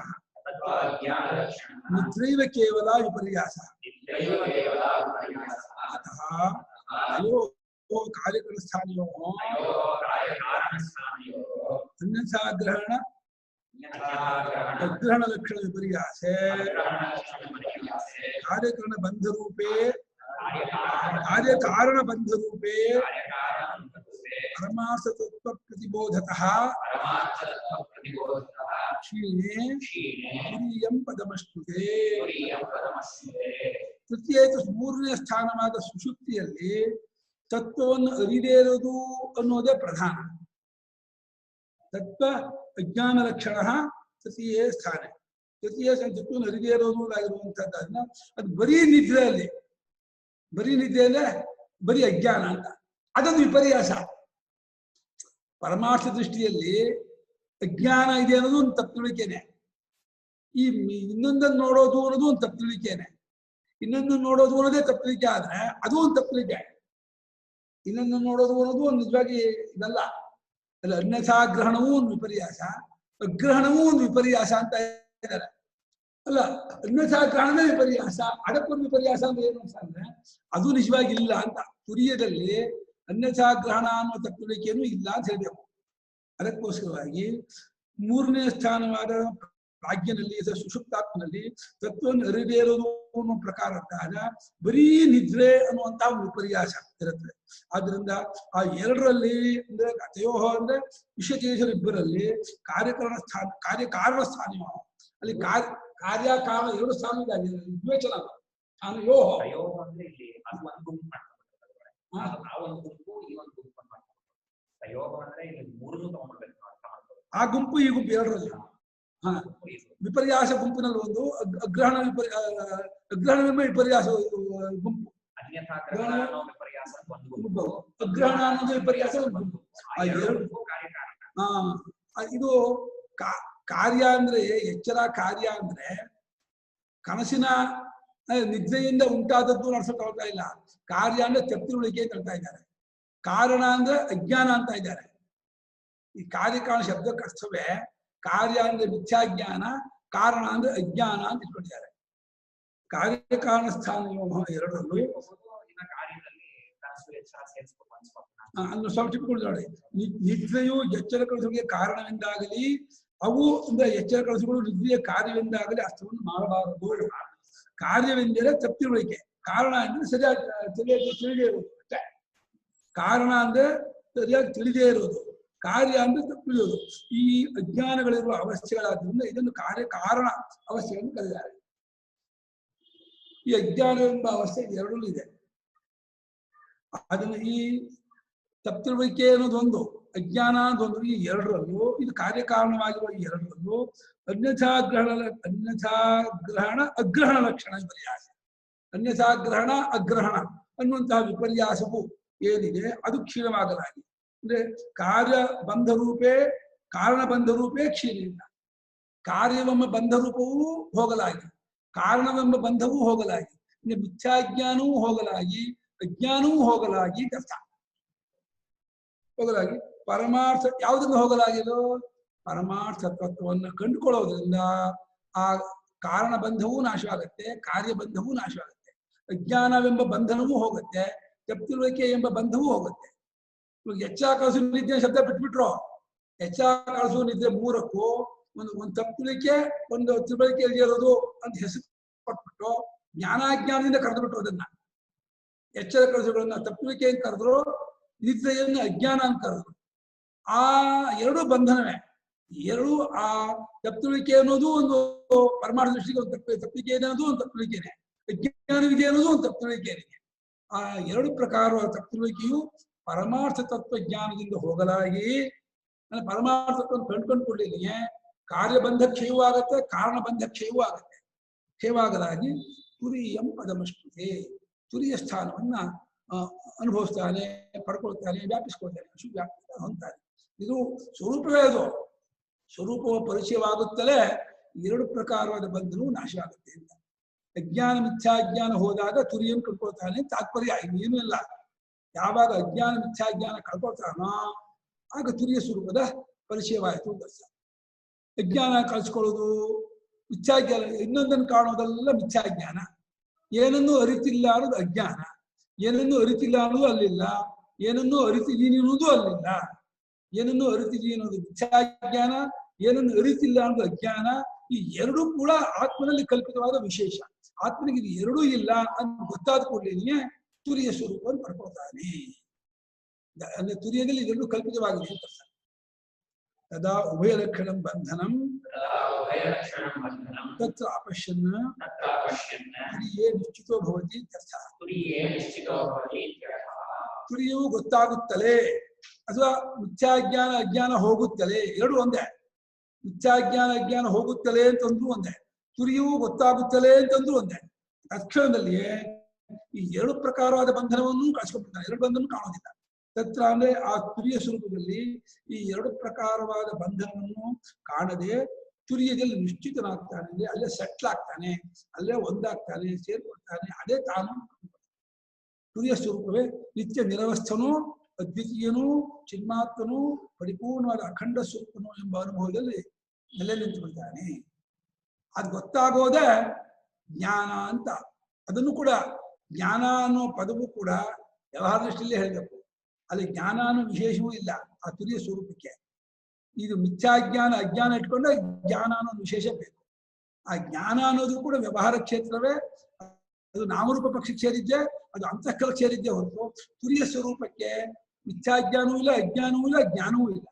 ನಿದ್ರೈವ ಕೇವಲ ವಿಪರ್ಯಾಸ. ಅತಃ ಅಯೋ ಕಾಲಿಕಸ್ಥಾನಿಯೋ ಅನ್ಯಥಾ ಗ್ರಹಣ ಅಗ್ರಹಣ ಲಕ್ಷಣ ವಿಪರ್ಯಾಸೆ ಕಾರ್ಯಕರಣ ಬಂಧ ರೂಪೇ ಕಾರ್ಯಕಾರಣ ಬಂಧ ರೂಪೇ ಪರಮಾರ್ಥ ತತ್ವ ಪ್ರತಿಬೋಧತಃ ಕ್ಷೀಣೆ ತುರೀಯಂ ಪದಮಶ್ನುತೆ. ತೃತೀಯ ಮೂರನೇ ಸ್ಥಾನವಾದ ಸುಷುಪ್ತಿಯಲ್ಲಿ ತತ್ವವನ್ನು ಅರಿದೇ ಇರೋದು ಅನ್ನೋದೇ ಪ್ರಧಾನ. ತತ್ವ ಅಜ್ಞಾನ ಲಕ್ಷಣ ತೃತೀಯ ಸ್ಥಾನ. ತೃತೀಯ ತತ್ವವನ್ನು ಅರಿದೇ ಇರೋದಾಗಿರುವಂತಹದ್ದನ್ನ ಅದು ಬರೀ ನಿದ್ರೆಯಲ್ಲಿ, ಬರೀ ನಿದ್ದೆಯಲ್ಲೇ ಬರೀ ಅಜ್ಞಾನ ಅಂತ, ಅದೊಂದು ವಿಪರ್ಯಾಸ. ಪರಮಾರ್ಥ ದೃಷ್ಟಿಯಲ್ಲಿ ಅಜ್ಞಾನ ಇದೆ ಅನ್ನೋದು ಒಂದು ತಪ್ಪುಳಿಕೆನೆ. ಈ ಇನ್ನೊಂದನ್ನು ನೋಡೋದು ಅನ್ನೋದು ಒಂದು ತಪ್ಪುಳಿಕೆನೆ. ಇನ್ನೊಂದು ನೋಡೋದು ಅನ್ನೋದೇ ತಪ್ಪುಳಿಕೆ ಆದ್ರೆ ಅದು ಒಂದು ತಪ್ಪುಳಿಕೆ. ಇನ್ನೊಂದು ನೋಡೋದು ಅನ್ನೋದು ಒಂದು ನಿಜವಾಗಿ ಇದಲ್ಲ. ಅಲ್ಲ, ಅನ್ಯಥಾ ಗ್ರಹಣವೂ ಒಂದು ವಿಪರ್ಯಾಸ, ಅಗ್ರಹಣವೂ ಒಂದು ವಿಪರ್ಯಾಸ ಅಂತ ಇದ್ದಾರೆ. ಅಲ್ಲ, ಅನ್ಯಥಾ ಗ್ರಹಣವೇ ವಿಪರ್ಯಾಸ, ಅದಕ್ಕೊಂದು ವಿಪರ್ಯಾಸ ಅಂದ್ರೆ ಏನು ಅಂತಂದ್ರೆ ಅದು ನಿಜವಾಗಿ ಇಲ್ಲ ಅಂತ. ತುರಿಯದಲ್ಲಿ ಅನ್ಯಥಾ ಗ್ರಹಣ ಅನ್ನೋ ತಪ್ಪುಳಿಕೆಯೂ ಇಲ್ಲ ಅಂತ ಹೇಳಬೇಕು. ಅದಕ್ಕೋಸ್ಕರವಾಗಿ ಮೂರನೇ ಸ್ಥಾನವಾದ ಪ್ರಾಜ್ಞನಲ್ಲಿ ಸುಷುಪ್ತಾತ್ಮನಲ್ಲಿ ತತ್ವವನ್ನು ಅರಿದೇ ಇರೋದು ಅನ್ನೋ ಪ್ರಕಾರದ್ದಾಗ ಬರೀ ನಿದ್ರೆ ಅನ್ನುವಂತಹ ಒಂದು ವಿಪರ್ಯಾಸ ಇರುತ್ತೆ. ಆದ್ರಿಂದ ಆ ಎರಡರಲ್ಲಿ ಅಂದ್ರೆ ಅತಯೋಹ ಅಂದ್ರೆ ವಿಷಚೇತರಿಬ್ಬರಲ್ಲಿ ಕಾರ್ಯಕಾರಣ ಸ್ಥಾನ, ಅಲ್ಲಿ ಕಾರ್ಯಕಾರಣ ಎರಡು ಸ್ಥಾನ ವಿವೇಚನ ಸ್ಥಾನಯೋಹ ಅಂದ್ರೆ ಇಲ್ಲಿ ಅದು ಒಂದು ಗುಂಪು ಮಾಡ್ತಾರೆ. ಆ ಒಂದು ಗುಂಪು ಈ ಒಂದು ಗುಂಪು ಪ್ರಯೋಗ ಅಂದ್ರೆ ಇಲ್ಲಿ ಮೂರನ್ನು ತಗೊಂಡ್ಬೇಕು. ಆ ಗುಂಪು ಈ ಗುಂಪು ಎರಡರಲ್ಲಿ ವಿಪರ್ಯಾಸ ಗುಂಪಿನಲ್ಲಿ ಒಂದು ಅಗ್ರಹಣ ವಿಪರ್ಯಾಸ ಗುಂಪು, ಅಗ್ರಹಣ ಅನ್ನೋದು ವಿಪರ್ಯಾಸ ಒಂದು ಗುಂಪು. ಆ ಎರಡು ಇದು ಕಾರ್ಯ ಅಂದ್ರೆ ಎಚ್ಚರ ಕಾರ್ಯ ಅಂದ್ರೆ ಕನಸಿನ ನಿದ್ರೆಯಿಂದ ಉಂಟಾದದ್ದು ನಡೆಸೋಕೆ ಇಲ್ಲ. ಕಾರ್ಯ ಅಂದ್ರೆ ತಪ್ಪಿರುಳಿಕೆ ಅಂತ ಹೇಳ್ತಾ ಇದ್ದಾರೆ. ಕಾರಣ ಅಂದ್ರೆ ಅಜ್ಞಾನ ಅಂತ ಇದ್ದಾರೆ. ಈ ಕಾರ್ಯಕಾರಣ ಶಬ್ದಕ್ಕೆ ಅರ್ಥವೇ ಕಾರ್ಯ ಅಂದ್ರೆ ಮಿಥ್ಯಾಜ್ಞಾನ, ಕಾರಣ ಅಂದ್ರೆ ಅಜ್ಞಾನ ಅಂತ ಇಟ್ಕೊಂಡಿದ್ದಾರೆ. ಕಾರ್ಯಕಾರಣ ಸ್ಥಾನ ಎರಡರಲ್ಲೂ ಅಂದ್ರೆ ಸ್ವಲ್ಪ ನೋಡಿ, ನಿದ್ರೆಯು ಎಚ್ಚರ ಕಳಿಸುವಿಕೆ ಕಾರಣವೆಂದಾಗಲಿ ಅವು ಅಂದ್ರೆ ಎಚ್ಚರ ಕಳಿಸುಗಳು ನಿದ್ರೆಯ ಕಾರ್ಯವೆಂದಾಗಲಿ ಅರ್ಥವನ್ನು ಮಾಡಬಾರದು. ಕಾರ್ಯವೆಂದರೆ ತಪ್ಪಿರುವಿಕೆ, ಕಾರಣ ಅಂದ್ರೆ ಸರಿಯಾಗಿ ತಿಳಿದೇ ಇರೋದು ಅಷ್ಟೇ. ಕಾರಣ ಅಂದ್ರೆ ಸರಿಯಾಗಿ ತಿಳಿದೇ ಇರೋದು, ಕಾರ್ಯ ಅಂದ್ರೆ ತಪ್ಪಿರೋದು. ಈ ಅಜ್ಞಾನಗಳಿರುವ ಅವಸ್ಥೆಗಳಾದ್ರಿಂದ ಇದನ್ನು ಕಾರ್ಯಕಾರಣ ಅವಸ್ಥೆಯನ್ನು ಕರೆದಿದ್ದಾರೆ. ಈ ಅಜ್ಞಾನ ಎಂಬ ಅವಸ್ಥೆ ಎರಡಲ್ಲೂ ಇದೆ. ಅದನ್ನು ಈ ತಪ್ಪಿರುವಿಕೆ ಅನ್ನೋದೊಂದು, ಅಜ್ಞಾನ ಅನ್ನೋದೊಂದು, ಈ ಎರಡರಲ್ಲೂ ಇದು ಕಾರ್ಯಕಾರಣವಾಗಿರುವ ಈ ಎರಡರಲ್ಲೂ ಅನ್ಯಥಾ ಗ್ರಹಣ ಅಗ್ರಹಣ ಲಕ್ಷಣ ವಿಪರ್ಯಾಸ. ಅನ್ಯಥಾ ಗ್ರಹಣ ಅಗ್ರಹಣ ಅನ್ನುವಂತಹ ವಿಪರ್ಯಾಸವು ಏನಿದೆ ಅದು ಕ್ಷೀಣವಾಗಲಾಗಿ ಅಂದ್ರೆ ಕಾರ್ಯ ಬಂಧ ರೂಪೇ ಕಾರಣ ಬಂಧ ರೂಪೇ ಕ್ಷೀಣ. ಕಾರ್ಯವೆಂಬ ಬಂಧ ರೂಪವೂ ಹೋಗಲಾಗಿ, ಕಾರಣವೆಂಬ ಬಂಧವೂ ಹೋಗಲಾಗಿ, ಅಂದ್ರೆ ಮಿಥ್ಯಾಜ್ಞಾನವೂ ಹೋಗಲಾಗಿ, ಅಜ್ಞಾನವೂ ಹೋಗಲಾಗಿ ಕಷ್ಟ ಹೋಗಲಾಗಿ ಪರಮಾರ್ಥ ಯಾವುದನ್ನು ಹೋಗಲಾಗಿದೋ ಪರಮಾರ್ಥ ತತ್ವವನ್ನು ಕಂಡುಕೊಳ್ಳೋದ್ರಿಂದ ಆ ಕಾರಣ ಬಂಧವೂ ನಾಶವಾಗತ್ತೆ, ಕಾರ್ಯಬಂಧವೂ ನಾಶವಾಗತ್ತೆ, ಅಜ್ಞಾನವೆಂಬ ಬಂಧನವೂ ಹೋಗುತ್ತೆ, ತಪ್ಪಿರುವಿಕೆ ಎಂಬ ಬಂಧವೂ ಹೋಗುತ್ತೆ. ಎಚ್ಚರ ಕಳಿಸು ನಿದ್ದೆ ಶಬ್ದ ಬಿಟ್ಬಿಟ್ರು. ಎಚ್ಚರ ಕಳಿಸು ನಿದ್ದೆ ಮೂರಕ್ಕೂ ಒಂದು ತಪ್ಪುಳಿಕೆ ಒಂದು ತಿಳುವಳಿಕೆ ಇರೋದು ಅಂತ ಹೆಸರು ಕೊಟ್ಬಿಟ್ಟು ಜ್ಞಾನಾಜ್ಞಾನದಿಂದ ಕರೆದುಬಿಟ್ರು. ಅದನ್ನ ಎಚ್ಚರ ಕಳಿಸುಗಳನ್ನ ತಪ್ಪುಳಿಕೆಯನ್ನು ಕರೆದ್ರು, ನಿದ್ರೆಯನ್ನು ಅಜ್ಞಾನ ಅಂತ ಕರೆದ್ರು. ಆ ಎರಡು ಬಂಧನವೇ. ಎರಡು ಆ ತಪ್ಪುಳಿಕೆ ಅನ್ನೋದು ಒಂದು ಪರಮಾರ್ಥ ದೃಷ್ಟಿಗೆ ಒಂದು ತಪ್ಪುಳಿಕೆ ಇದೆ ಅನ್ನೋದು ಒಂದು ತಪ್ಪುಳಿಕೆನೆ, ಅಜ್ಞಾನವಿದೆ ಅನ್ನೋದು ಒಂದು ತಪ್ಪುಳಿಕೆನೆ. ಆ ಎರಡು ಪ್ರಕಾರವಾದ ತಪ್ಪುಳಿಕೆಯು ಪರಮಾರ್ಥ ತತ್ವಜ್ಞಾನದಿಂದ ಹೋಗಲಾಗಿ ಪರಮಾರ್ಥ ತತ್ವವನ್ನು ಕಂಡುಕೊಂಡ್ಕೊಳ್ಳಿದೆಯೇ ಕಾರ್ಯಬಂಧ ಕ್ಷಯವೂ ಆಗತ್ತೆ, ಕಾರಣಬಂಧ ಕ್ಷಯವೂ ಆಗತ್ತೆ. ಕ್ಷಯವಾಗಲಾಗಿ ತುರಿಯಂ ಪದಮಶ್ನುತೆ, ತುರಿಯ ಸ್ಥಾನವನ್ನ ಅನುಭವಿಸ್ತಾನೆ, ಪಡ್ಕೊಳ್ತಾನೆ, ವ್ಯಾಪಿಸ್ಕೊಳ್ತಾನೆ, ವ್ಯಾಪಿಸ್ತಾ ಹೊಂತಾನೆ. ಇದು ಸ್ವರೂಪವೇ. ಅದು ಸ್ವರೂಪವ ಪರಿಚಯವಾಗುತ್ತಲೇ ಎರಡು ಪ್ರಕಾರವಾದ ಬಂಧನವು ನಾಶ ಆಗುತ್ತೆ ಅಂತ. ಅಜ್ಞಾನ ಮಿಥ್ಯಾಜ್ಞಾನ ಹೋದಾಗ ತುರಿಯನ್ನು ಕಳ್ಕೊಳ್ತಾನೆ ತಾತ್ಪರ್ಯ, ಇನ್ನೇನು ಇಲ್ಲ. ಯಾವಾಗ ಅಜ್ಞಾನ ಮಿಥ್ಯಾಜ್ಞಾನ ಕಳ್ಕೊಳ್ತಾನೋ ಆಗ ತುರಿಯ ಸ್ವರೂಪದ ಪರಿಚಯವಾಯಿತು ಅಂತ. ಅಜ್ಞಾನ ಕಳ್ಸ್ಕೊಳ್ಳೋದು ಮಿಥ್ಯಾಜ್ಞಾನ, ಇನ್ನೊಂದನ್ನು ಕಾಣೋದೆಲ್ಲ ಮಿಥ್ಯಾಜ್ಞಾನ. ಏನನ್ನೂ ಅರಿತಿಲ್ಲ ಅನ್ನೋದು ಅಜ್ಞಾನ, ಏನನ್ನೂ ಅರಿತಿಲ್ಲ ಅನ್ನೋದು ಅಲ್ಲಿಲ್ಲ, ಏನನ್ನೂ ಅರಿತಿದ್ದೀನಿ ಅನ್ನೋದು ಅಲ್ಲಿಲ್ಲ. ಏನನ್ನೂ ಅರಿತಿದ್ದೀನಿ ಅನ್ನೋದು ಮಿಥ್ಯಾಜ್ಞಾನ, ಏನನ್ನು ಅರಿತಿಲ್ಲ ಅನ್ನೋದು ಅಜ್ಞಾನ. ಈ ಎರಡೂ ಕೂಡ ಆತ್ಮನಲ್ಲಿ ಕಲ್ಪಿತವಾದ ವಿಶೇಷ. ಆತ್ಮನಿಗೆ ಇದು ಎರಡೂ ಇಲ್ಲ ಅಂತ ಗೊತ್ತಾದ ಕೂಡಲೇ ತುರಿಯ ಸ್ವರೂಪವನ್ನು ಪಡ್ಕೊಳ್ತಾನೆ. ಅಂದ್ರೆ ತುರಿಯದಲ್ಲಿ ಇದೆರಡು ಕಲ್ಪಿತವಾಗಿದೆ ಅಂತ. ತದಾ ಉಭಯಲಕ್ಷಣಂ ಬಂಧನಂ ತತ್ರ ಅಪಶ್ಯನ್ ತುರಿಯೇ ನಿಶ್ಚಿತೋ ಭವತಿ ಇತ್ಯರ್ಥ. ತುರಿಯು ಗೊತ್ತಾಗುತ್ತಲೇ ಅಥವಾ ಮಿಥ್ಯಾಜ್ಞಾನ ಅಜ್ಞಾನ ಹೋಗುತ್ತಲೇ, ಎರಡು ಒಂದೇ. ಮಿಥ್ಯಾಜ್ಞಾನ ಅಜ್ಞಾನ ಹೋಗುತ್ತಲೇ ಅಂತಂದ್ರೂ ಒಂದೇ, ತುರಿಯು ಗೊತ್ತಾಗುತ್ತಲೇ ಅಂತಂದ್ರೂ ಒಂದೇ. ತಕ್ಷಣದಲ್ಲಿಯೇ ಈ ಎರಡು ಪ್ರಕಾರವಾದ ಬಂಧನವನ್ನು ಕಳಿಸ್ಕೊಳ್ತಾನೆ, ಎರಡು ಬಂಧನವನ್ನು ಕಾಣೋದಿಲ್ಲ. ತತ್ರ ಅಂದ್ರೆ ಆ ತುರಿಯ ಸ್ವರೂಪದಲ್ಲಿ ಈ ಎರಡು ಪ್ರಕಾರವಾದ ಬಂಧನವನ್ನು ಕಾಣದೆ ತುರಿಯದಲ್ಲಿ ನಿಶ್ಚಿತನಾಗ್ತಾನೆ, ಅಂದ್ರೆ ಅಲ್ಲೇ ಸೆಟ್ಲ್ ಆಗ್ತಾನೆ, ಅಲ್ಲೇ ಒಂದಾಗ್ತಾನೆ, ಸೇರ್ಕೊಳ್ತಾನೆ. ಅದೇ ತಾನು ತುರಿಯ ಸ್ವರೂಪವೇ ನಿತ್ಯ ನಿರವಸ್ಥನೂ ಅದ್ವಿತೀಯನೂ ಚಿನ್ಮಾತ್ಮನೂ ಪರಿಪೂರ್ಣವಾದ ಅಖಂಡ ಸ್ವರೂಪನು ಎಂಬ ಅನುಭವದಲ್ಲಿ ನೆಲೆ ನಿಂತು ಬಿಡ್ತಾನೆ. ಅದು ಗೊತ್ತಾಗೋದೇ ಜ್ಞಾನ ಅಂತ. ಅದನ್ನು ಕೂಡ ಜ್ಞಾನ ಅನ್ನೋ ಪದವು ಕೂಡ ವ್ಯವಹಾರ ದೃಷ್ಟಿಯಲ್ಲೇ ಹೇಳಬೇಕು. ಅಲ್ಲಿ ಜ್ಞಾನ ಅನ್ನೋ ವಿಶೇಷವೂ ಇಲ್ಲ ಆ ತುರಿಯ ಸ್ವರೂಪಕ್ಕೆ. ಇದು ಮಿಥ್ಯಾಜ್ಞಾನ ಅಜ್ಞಾನ ಇಟ್ಕೊಂಡ್ರೆ ಜ್ಞಾನ ಅನ್ನೋ ವಿಶೇಷ ಬೇಕು. ಆ ಜ್ಞಾನ ಅನ್ನೋದು ಕೂಡ ವ್ಯವಹಾರ ಕ್ಷೇತ್ರವೇ. ಅದು ನಾಮರೂಪ ಪಕ್ಷಕ್ಕೆ ಸೇರಿದ್ದೆ, ಅದು ಅಂತಃಕಲಕ್ಕೆ ಸೇರಿದ್ದೆ ಹೊರತು ತುರಿಯ ಸ್ವರೂಪಕ್ಕೆ ಮಿಥ್ಯಾಜ್ಞಾನವೂ ಇಲ್ಲ, ಅಜ್ಞಾನವೂ ಇಲ್ಲ, ಜ್ಞಾನವೂ ಇಲ್ಲ.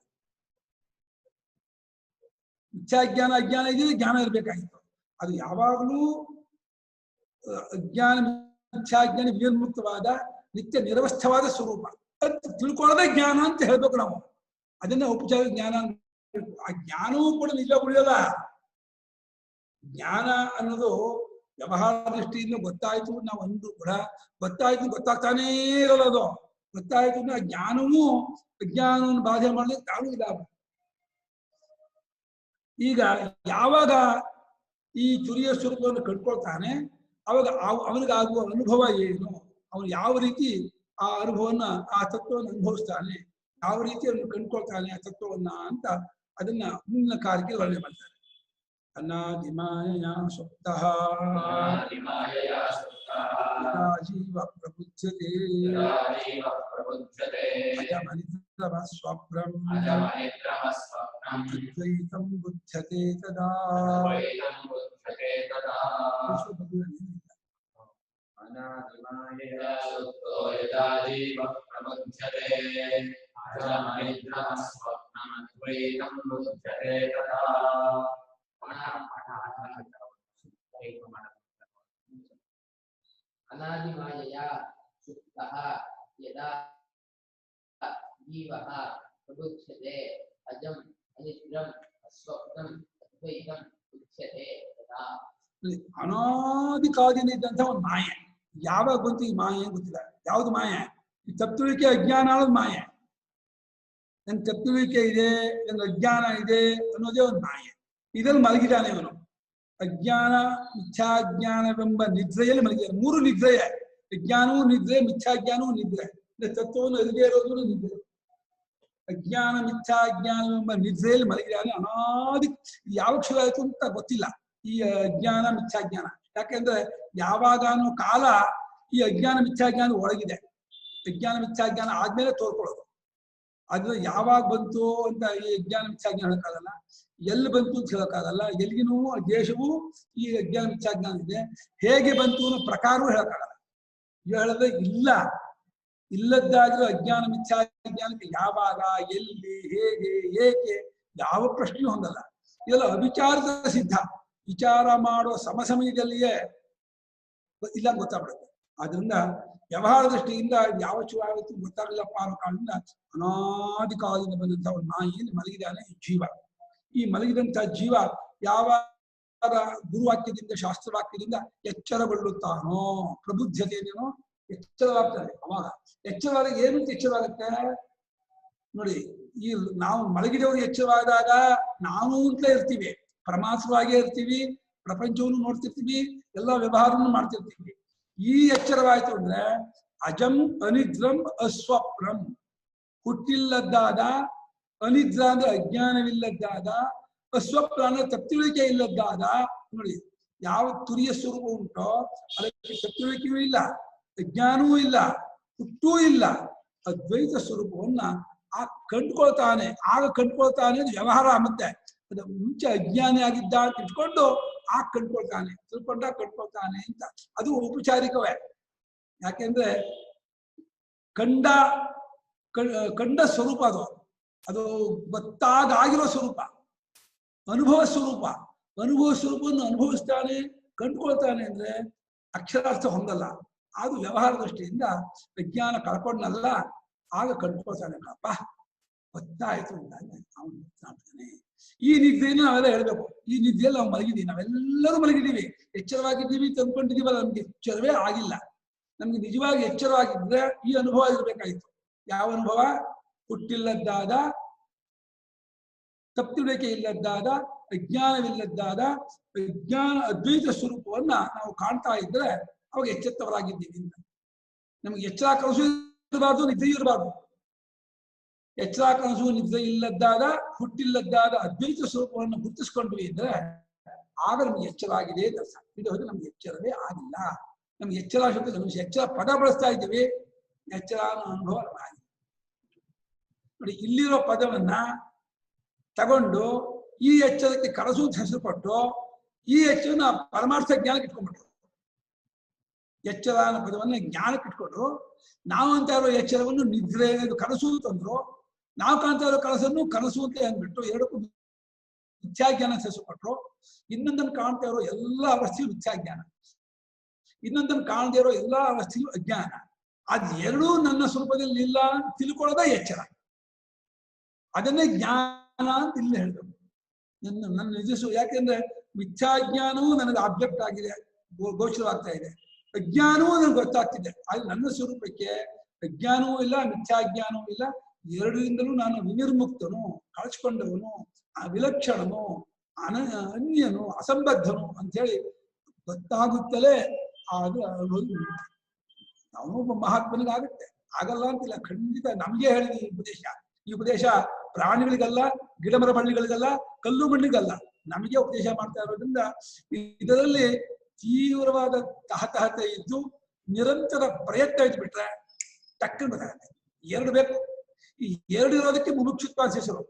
ಮಿಥ್ಯಾಜ್ಞಾನ ಅಜ್ಞಾನ ಇದ್ರೆ ಜ್ಞಾನ ಇರಬೇಕಾಗಿತ್ತು. ಅದು ಯಾವಾಗಲೂ ಅಜ್ಞಾನ ಮಿಥ್ಯಾಜ್ಞಾನ ವಿನಿರ್ಮುಕ್ತವಾದ ನಿತ್ಯ ನಿರವಸ್ಥವಾದ ಸ್ವರೂಪ ಅಂತ ತಿಳ್ಕೊಳ್ಳೋದೇ ಜ್ಞಾನ ಅಂತ ಹೇಳ್ಬೇಕು ನಾವು. ಅದನ್ನ ಔಪಚಾರಿಕ ಜ್ಞಾನ. ಆ ಜ್ಞಾನವೂ ಕೂಡ ನಿಜ ಉಳಿಯಲ್ಲ. ಜ್ಞಾನ ಅನ್ನೋದು ವ್ಯವಹಾರ ದೃಷ್ಟಿಯಿಂದ ಗೊತ್ತಾಯ್ತು ನಾವು ಅಂದ್ರೂ ಕೂಡ ಗೊತ್ತಾಯ್ತು ಗೊತ್ತಾಗ್ತಾನೇ ಇರಲ್ಲ. ಅದು ಗೊತ್ತಾಯ್ತು ಅಂದ್ರೆ ಆ ಜ್ಞಾನವೂ ಅಜ್ಞಾನವನ್ನು ಬಾಧೆ ಮಾಡಲಿಕ್ಕೆ ತಾನು ಇಲ್ಲ. ಈಗ ಯಾವಾಗ ಈ ತುರಿಯ ಸ್ವರೂಪವನ್ನು ಕಂಡ್ಕೊಳ್ತಾನೆ ಅವಾಗ ಅವನಿಗಾಗುವ ಅನುಭವ ಏನು, ಅವನು ಯಾವ ರೀತಿ ಆ ಅನುಭವವನ್ನ ಆ ತತ್ವವನ್ನು ಅನುಭವಿಸ್ತಾನೆ, ಯಾವ ರೀತಿ ಅವನು ಕಂಡ್ಕೊಳ್ತಾನೆ ಆ ತತ್ವವನ್ನ ಅಂತ ಅದನ್ನ ಮುಂದಿನ ಕಾಲಕ್ಕೆ ವರ್ಣನೆ ಮಾಡ್ತಾರೆ. ಅನಾದಿಮಾಯಯ ಸುಪ್ತಃ ಜೀವ ಪ್ರಬುಧ್ಯತೆ ಅಜಮನಿದ್ರವ ಸ್ವಪ್ನಂ ಅದ್ವೈತಂ ಬುಧ್ಯತೆ ತದಾ. ಅನಾದಿಮಾಯಯ ಸುಪ್ತೋ ಯದಾ ಜೀವ ಪ್ರಬುಧ್ಯತೆ ಅಜಮನಿದ್ರವ ಸ್ವಪ್ನಂ ಅದ್ವೈತಂ ಬುಧ್ಯತೆ ತದಾ. ಅನಾದಿಮಾಯಯ ಸುಪ್ತಃ ಯದಾ ಜೀವಃ ಪ್ರಬುಧ್ಯತೆ ಅಜಂ ಅನಿದ್ರಂ ಅಸ್ವಪ್ನಂ ಅದ್ವೈತಂ ಬುಧ್ಯತೆ ತದಾ. ಅನಾದಿ ಕಾಲದಿಂದ ಇದ್ದಂತ ಒಂದು ಮಾಯೆ. ಯಾವಾಗ ಬಂತು ಈ ಮಾಯೆ ಗೊತ್ತಿಲ್ಲ. ಯಾವ್ದು ಮಾಯೆ? ಈ ತಪ್ಪುಳಿಕೆ ಅಜ್ಞಾನ ಅನ್ನೋದು ಮಾಯೆ. ನನ್ ತಪ್ಪುಳಿಕೆ ಇದೆ, ನನ್ ಅಜ್ಞಾನ ಇದೆ ಅನ್ನೋದೇ ಒಂದು ಮಾಯೆ. ಇದರಲ್ಲಿ ಮಲಗಿದಾನೆ ಅವನು. ಅಜ್ಞಾನ ಮಿಥ್ಯಾಜ್ಞಾನವೆಂಬ ನಿದ್ರೆಯಲ್ಲಿ ಮಲಗಿದಾನೆ. ಮೂರು ನಿದ್ರೆಯೇ, ಅಜ್ಞಾನವೂ ನಿದ್ರೆ, ಮಿಥ್ಯಾಜ್ಞಾನವೂ ನಿದ್ರೆ. ತತ್ವವನ್ನು ಅರಿದೇ ಇರೋದು ನಿದ್ರೆ. ಅಜ್ಞಾನ ಮಿಥ್ಯಾಜ್ಞಾನವೆಂಬ ನಿದ್ರೆಯಲ್ಲಿ ಮಲಗಿದಾನೆ. ಅನಾದಿ ಯಾವಾಗ ಶುರು ಆಯ್ತು ಅಂತ ಗೊತ್ತಿಲ್ಲ ಈ ಅಜ್ಞಾನ ಮಿಥ್ಯಾಜ್ಞಾನ. ಯಾಕೆಂದ್ರೆ ಯಾವಾಗನೂ ಕಾಲ ಈ ಅಜ್ಞಾನ ಮಿಥ್ಯಾಜ್ಞಾನ ಒಳಗಿದೆ. ಅಜ್ಞಾನ ಮಿಥ್ಯಾಜ್ಞಾನ ಆದ್ಮೇಲೆ ತೋರ್ಕೊಳ್ಳೋದು. ಅದು ಯಾವಾಗ ಬಂತು ಅಂತ ಈ ಅಜ್ಞಾನ ಮಿಥ್ಯಾಜ್ಞಾನ ಹೇಳಕ್ಕಾಗಲ್ಲ, ಎಲ್ಲಿ ಬಂತು ಅಂತ ಹೇಳಕ್ಕಾಗಲ್ಲ. ಎಲ್ಲಿನೂ ದೇಶವೂ ಈ ಅಜ್ಞಾನ ಮಿಥ್ಯಾಜ್ಞಾನ ಇದೆ. ಹೇಗೆ ಬಂತು ಅನ್ನೋ ಪ್ರಕಾರವೂ ಹೇಳಕ್ಕಾಗಲ್ಲ. ಹೇಳಿದ್ರೆ ಇಲ್ಲ, ಇಲ್ಲದ್ದಾದ್ರೂ ಅಜ್ಞಾನ ಮಿಥ್ಯಾಜ್ಞಾನಕ್ಕೆ ಯಾವಾಗ, ಎಲ್ಲಿ, ಹೇಗೆ, ಏಕೆ ಯಾವ ಪ್ರಶ್ನೆಯೂ ಹೊಂದಲ್ಲ. ಇದೆಲ್ಲ ಅವಿಚಾರದ ಸಿದ್ಧ. ವಿಚಾರ ಮಾಡುವ ಸಮಯದಲ್ಲಿಯೇ ಇಲ್ಲ ಗೊತ್ತಾಗ್ಬಿಡುತ್ತೆ. ಆದ್ರಿಂದ ವ್ಯವಹಾರ ದೃಷ್ಟಿಯಿಂದ ಯಾವ ಶುರುವಾಗುತ್ತೋ ಗೊತ್ತಾಗಲಿಲ್ಲಪ್ಪ ಅನ್ನೋ ಕಾರಣದಿಂದ ಅನಾದಿ ಕಾಲದಿಂದ ಬಂದಂತಹ ಒಂದು ಮಾಯೆಯಲ್ಲಿ ಮಲಗಿದಾನೆ ಈ ಜೀವ. ಈ ಮಲಗಿದಂತಹ ಜೀವ ಯಾವಾಗ ಗುರುವಾಕ್ಯದಿಂದ ಶಾಸ್ತ್ರವಾಕ್ಯದಿಂದ ಎಚ್ಚರಗೊಳ್ಳುತ್ತಾನೋ, ಪ್ರಬುದ್ಧತೆಯೇನೋ ಎಚ್ಚರವಾಗ್ತಾನೆ. ಅವಾಗ ಎಚ್ಚರವಾದ ಏನು ಎಚ್ಚರವಾಗುತ್ತೆ ನೋಡಿ. ಈ ನಾವು ಮಲಗಿದವರು ಎಚ್ಚರವಾದಾಗ ನಾವು ಅಂತಲೇ ಇರ್ತೀವಿ, ಪ್ರಮಾಸವಾಗೇ ಇರ್ತೀವಿ, ಪ್ರಪಂಚವನ್ನು ನೋಡ್ತಿರ್ತೀವಿ, ಎಲ್ಲ ವ್ಯವಹಾರವನ್ನು ಮಾಡ್ತಿರ್ತೀವಿ. ಈ ಎಚ್ಚರವಾಯ್ತು ಅಂದ್ರೆ ಅಜಂ ಅನಿದ್ರಂ ಅಸ್ವಪ್ನಂ, ಹುಟ್ಟಿಲ್ಲದ್ದಾದ, ಅನಿದ್ರ ಅಂದ್ರೆ ಅಜ್ಞಾನವಿಲ್ಲದ್ದಾದ, ಅಸ್ವಪ್ನ ಅಂದ್ರೆ ತಪ್ಪಿಳಿಕೆ ಇಲ್ಲದ್ದಾದ. ನೋಡಿ, ಯಾವ ತುರಿಯ ಸ್ವರೂಪ ಉಂಟೋ ಅದಕ್ಕೆ ತಪ್ಪಿಳಿಕೆಯೂ ಇಲ್ಲ, ಅಜ್ಞಾನವೂ ಇಲ್ಲ, ಹುಟ್ಟೂ ಇಲ್ಲ. ಅದ್ವೈತ ಸ್ವರೂಪವನ್ನ ಆ ಕಂಡುಕೊಳ್ತಾನೆ. ಆಗ ಕಂಡುಕೊಳ್ತಾನೆ ವ್ಯವಹಾರ ಮತ್ತೆ ಅದು ಮುಂಚೆ ಅಜ್ಞಾನಿ ಆಗಿದ್ದ ಅಂತ ಇಟ್ಕೊಂಡು ಆಗ ಕಂಡ್ಕೊಳ್ತಾನೆ, ತಿಳ್ಕೊಂಡಾಗ ಕಂಡ್ಕೊಳ್ತಾನೆ ಅಂತ. ಅದು ಔಪಚಾರಿಕವೇ. ಯಾಕೆಂದ್ರೆ ಕಂಡ ಕಂಡ ಸ್ವರೂಪ ಅದು, ಅದು ಗೊತ್ತಾಗಿರೋ ಸ್ವರೂಪ, ಅನುಭವ ಸ್ವರೂಪ. ಅನುಭವ ಸ್ವರೂಪವನ್ನು ಅನುಭವಿಸ್ತಾನೆ, ಕಂಡುಕೊಳ್ತಾನೆ ಅಂದ್ರೆ ಅಕ್ಷರಾರ್ಥ ಹೊಂದಲ್ಲ. ಅದು ವ್ಯವಹಾರ ದೃಷ್ಟಿಯಿಂದ ವಿಜ್ಞಾನ ಕಳ್ಕೊಂಡಲ್ಲ, ಆಗ ಕಂಡುಕೊಳ್ತಾನೆ. ಅಪ್ಪ ಗೊತ್ತಾಯ್ತು ಅಂತಾನೆ ಅವನು ಗೊತ್ತಾಗ್ತಾನೆ. ಈ ನಿದ್ದೆಯನ್ನು ನಾವೆಲ್ಲ ಹೇಳ್ಬೇಕು. ಈ ನಿದ್ದೆಯಲ್ಲಿ ನಾವು ಮಲಗಿದ್ದೀವಿ, ನಾವೆಲ್ಲರೂ ಮಲಗಿದ್ದೀವಿ, ಎಚ್ಚರವಾಗಿದ್ದೀವಿ ತಂದ್ಕೊಂಡಿದ್ದೀವಲ್ಲ. ನಮ್ಗೆ ಎಚ್ಚರವೇ ಆಗಿಲ್ಲ. ನಮ್ಗೆ ನಿಜವಾಗಿ ಎಚ್ಚರವಾಗಿದ್ರೆ ಈ ಅನುಭವ ಇರಬೇಕಾಗಿತ್ತು. ಯಾವ ಅನುಭವ? ಹುಟ್ಟಿಲ್ಲದ್ದಾದ, ತಪ್ಪಿಳಿಕೆ ಇಲ್ಲದ್ದಾದ, ಅಜ್ಞಾನವಿಲ್ಲದ್ದಾದ ವಿಜ್ಞಾನ ಅದ್ವೈತ ಸ್ವರೂಪವನ್ನ ನಾವು ಕಾಣ್ತಾ ಇದ್ರೆ ಅವಾಗ ಎಚ್ಚೆತ್ತವರಾಗಿದ್ದೀವಿ ಅಂತ. ನಮ್ಗೆ ಎಚ್ಚರ ಕನಸು ಇರಬಾರ್ದು, ನಿದ್ದೆ ಇರಬಾರ್ದು. ಎಚ್ಚರ ಕನಸು ನಿದ್ದೆ ಇಲ್ಲದ್ದಾದ, ಹುಟ್ಟಿಲ್ಲದ್ದಾದ ಅದ್ವೈತ ಸ್ವರೂಪವನ್ನು ಗುರುತಿಸ್ಕೊಂಡ್ವಿ ಅಂದ್ರೆ ಆಗ ನಮ್ಗೆ ಎಚ್ಚರ ಆಗಿದೆ ಅಂತ ಅರ್ಥ. ಇದು ಹೋದ್ರೆ ನಮ್ಗೆ ಎಚ್ಚರವೇ ಆಗಿಲ್ಲ. ನಮ್ಗೆ ಎಚ್ಚರ ಶಬ್ದ ನಮ್ಗೆ ಎಚ್ಚರ ಪದ ಬಳಸ್ತಾ ಇದ್ದೀವಿ, ಎಚ್ಚರ ಅನ್ನೋ ಅನುಭವ ನಮಗೆ ನೋಡಿ. ಇಲ್ಲಿರೋ ಪದವನ್ನ ತಗೊಂಡು ಈ ಎಚ್ಚರಕ್ಕೆ ಕನಸು ಅಂತ ಹೆಸರು ಕೊಟ್ಟು ಈ ಎಚ್ಚರನ್ನ ಪರಮಾರ್ಥ ಜ್ಞಾನಕ್ಕೆ ಇಟ್ಕೊಂಡ್ಬಿಟ್ರು. ಎಚ್ಚರ ಅನ್ನೋ ಪದವನ್ನ ಜ್ಞಾನಕ್ಕೆ ಇಟ್ಕೊಂಡ್ರು. ನಾವು ಅಂತ ಇರೋ ಎಚ್ಚರವನ್ನು ನಿದ್ರೆ ಕನಸು ಅಂತಂದ್ರು. ನಾವು ಕಾಣ್ತಾ ಇರೋ ಕನಸನ್ನು ಕನಸು ಅಂತ ಅಂದ್ಬಿಟ್ಟು ಎರಡಕ್ಕೂ ಮಿಥ್ಯಾಜ್ಞಾನ ಹೆಸರು ಕೊಟ್ರು. ಇನ್ನೊಂದನ್ನು ಕಾಣ್ತಾ ಇರೋ ಎಲ್ಲ ಅವಸ್ಥೆಯು ಮಿಥ್ಯಾಜ್ಞಾನ, ಇನ್ನೊಂದನ್ನು ಕಾಣದೇ ಇರೋ ಎಲ್ಲ ಅವಸ್ಥೆಯು ಅಜ್ಞಾನ. ಅದ್ ಎರಡೂ ನನ್ನ ಸ್ವರೂಪದಲ್ಲಿ ಇಲ್ಲ ಅಂತ ತಿಳ್ಕೊಳ್ಳೋದೇ ಎಚ್ಚರ. ಅದನ್ನೇ ಜ್ಞಾನ ಅಂತ ಇಲ್ಲಿ ಹೇಳ್ಬೇಕು. ನನ್ನ ನಿಜಸ್ಸು. ಯಾಕೆಂದ್ರೆ ಮಿಥ್ಯಾಜ್ಞಾನವೂ ನನಗೆ ಆಬ್ಜೆಕ್ಟ್ ಆಗಿದೆ, ಗೋಚರವಾಗ್ತಾ ಇದೆ. ಅಜ್ಞಾನವೂ ನನಗೆ ಗೊತ್ತಾಗ್ತಿದೆ. ಆದ್ರೆ ನನ್ನ ಸ್ವರೂಪಕ್ಕೆ ಅಜ್ಞಾನವೂ ಇಲ್ಲ, ಮಿಥ್ಯಾಜ್ಞಾನವೂ ಇಲ್ಲ. ಎರಡರಿಂದಲೂ ನಾನು ವಿನಿರ್ಮುಕ್ತನು, ಕಳಿಸ್ಕೊಂಡವನು, ವಿಲಕ್ಷಣನು, ಅನ್ಯನು, ಅಸಂಬದ್ಧನು ಅಂತೇಳಿ ಗೊತ್ತಾಗುತ್ತಲೇ ಆಗ ಅವನೊಬ್ಬ ಮಹಾತ್ಮನಿಗಾಗುತ್ತೆ. ಆಗಲ್ಲ ಅಂತಿಲ್ಲ, ಖಂಡಿತ. ನಮ್ಗೆ ಹೇಳಿದ ಈ ಉಪದೇಶ. ಈ ಉಪದೇಶ ಪ್ರಾಣಿಗಳಿಗಲ್ಲ, ಗಿಡಮರ ಬಳ್ಳಿಗಳಿಗಲ್ಲ, ಕಲ್ಲು ಮಣ್ಣಿಗಲ್ಲ, ನಮಗೆ ಉಪದೇಶ ಮಾಡ್ತಾ ಇರೋದ್ರಿಂದ ಇದರಲ್ಲಿ ತೀವ್ರವಾದ ತಹತಹತೆ ಇದ್ದು ನಿರಂತರ ಪ್ರಯತ್ನ ಇದ್ಬಿಟ್ರೆ ಟಕ್ಕನ್ ಬರುತ್ತೆ. ಎರಡು ಬೇಕು. ಈ ಎರಡು ಇರೋದಕ್ಕೆ ಮುಮುಕ್ಷುತ್ವ ಹೆಸರು.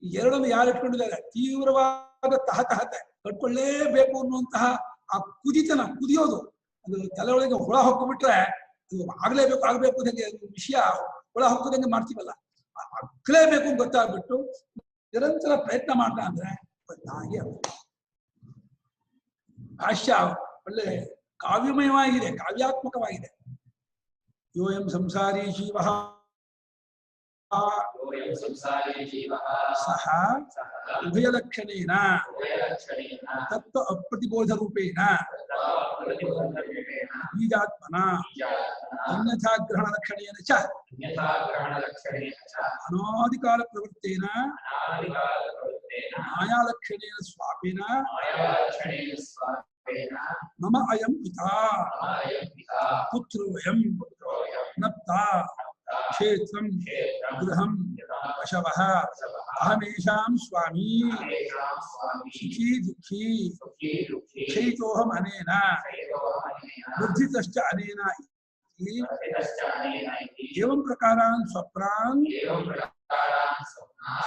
ಈ ಎರಡನ್ನು ಯಾರು ಇಟ್ಕೊಂಡಿದ್ದಾರೆ? ತೀವ್ರವಾದ ತಹತಹತೆ, ಕಟ್ಕೊಳ್ಳೇಬೇಕು ಅನ್ನುವಂತಹ ಆ ಕುದಿತನ, ಕುದಿಯೋದು. ಅದು ತಲೆ ಒಳಗೆ ಹುಳ ಹೊಕ್ಕೊಬಿಟ್ರೆ ಅದು ಆಗ್ಬೇಕು ಅನ್ನೋಂಗೆ ವಿಷಯ ಹುಳ ಹೊಕ್ಕದಂಗೆ ಮಾಡ್ತೀವಲ್ಲ, ಆಗ್ಲೇಬೇಕು ಅಂತ ಗೊತ್ತಾಗ್ಬಿಟ್ಟು ನಿರಂತರ ಪ್ರಯತ್ನ ಮಾಡ್ತಾ ಅಂದ್ರೆ ಹಾಗೆ. ಭಾಷ್ಯ ಒಳ್ಳೆ ಕಾವ್ಯಮಯವಾಗಿದೆ, ಕಾವ್ಯಾತ್ಮಕವಾಗಿದೆ. ಯೋಯಂ ಸಂಸಾರಿ ಜೀವ ಸಹ ಉಭಯಲಕ್ಷಣೇನ ತತ್ವ ಅಪ್ರತಿಬೋಧ ರೂಪೇಣ ಬೀಜಾತ್ಮನ ಅನ್ಯಥಾಗ್ರಹಣ ಲಕ್ಷಣೇನ ಚ ಅನಾದಿಕಾಲ ಪ್ರವೃತ್ತೇನ ಮಾಯಾಲಕ್ಷಣೇನ ಸ್ವಾಪಿನ ಮಮ ಅಯಂ ಪಿತಾ ಪುತ್ರೋಯಂ ನಪ್ತಾ ಕ್ಷೇತ್ರಂ ಗೃಹಂ ಪಶವಃ ಅಹಮೇಷಾಂ ಸ್ವಾಮಿ ಸುಖೀ ದುಃಖೀ ಕ್ಷಯಿತೋಹಂ ಅನೇನ ವರ್ಧಿತಶ್ಚ ಅನೇನ ಏವಂ ಪ್ರಕಾರಾನ್ ಸ್ವಪ್ರಾನ್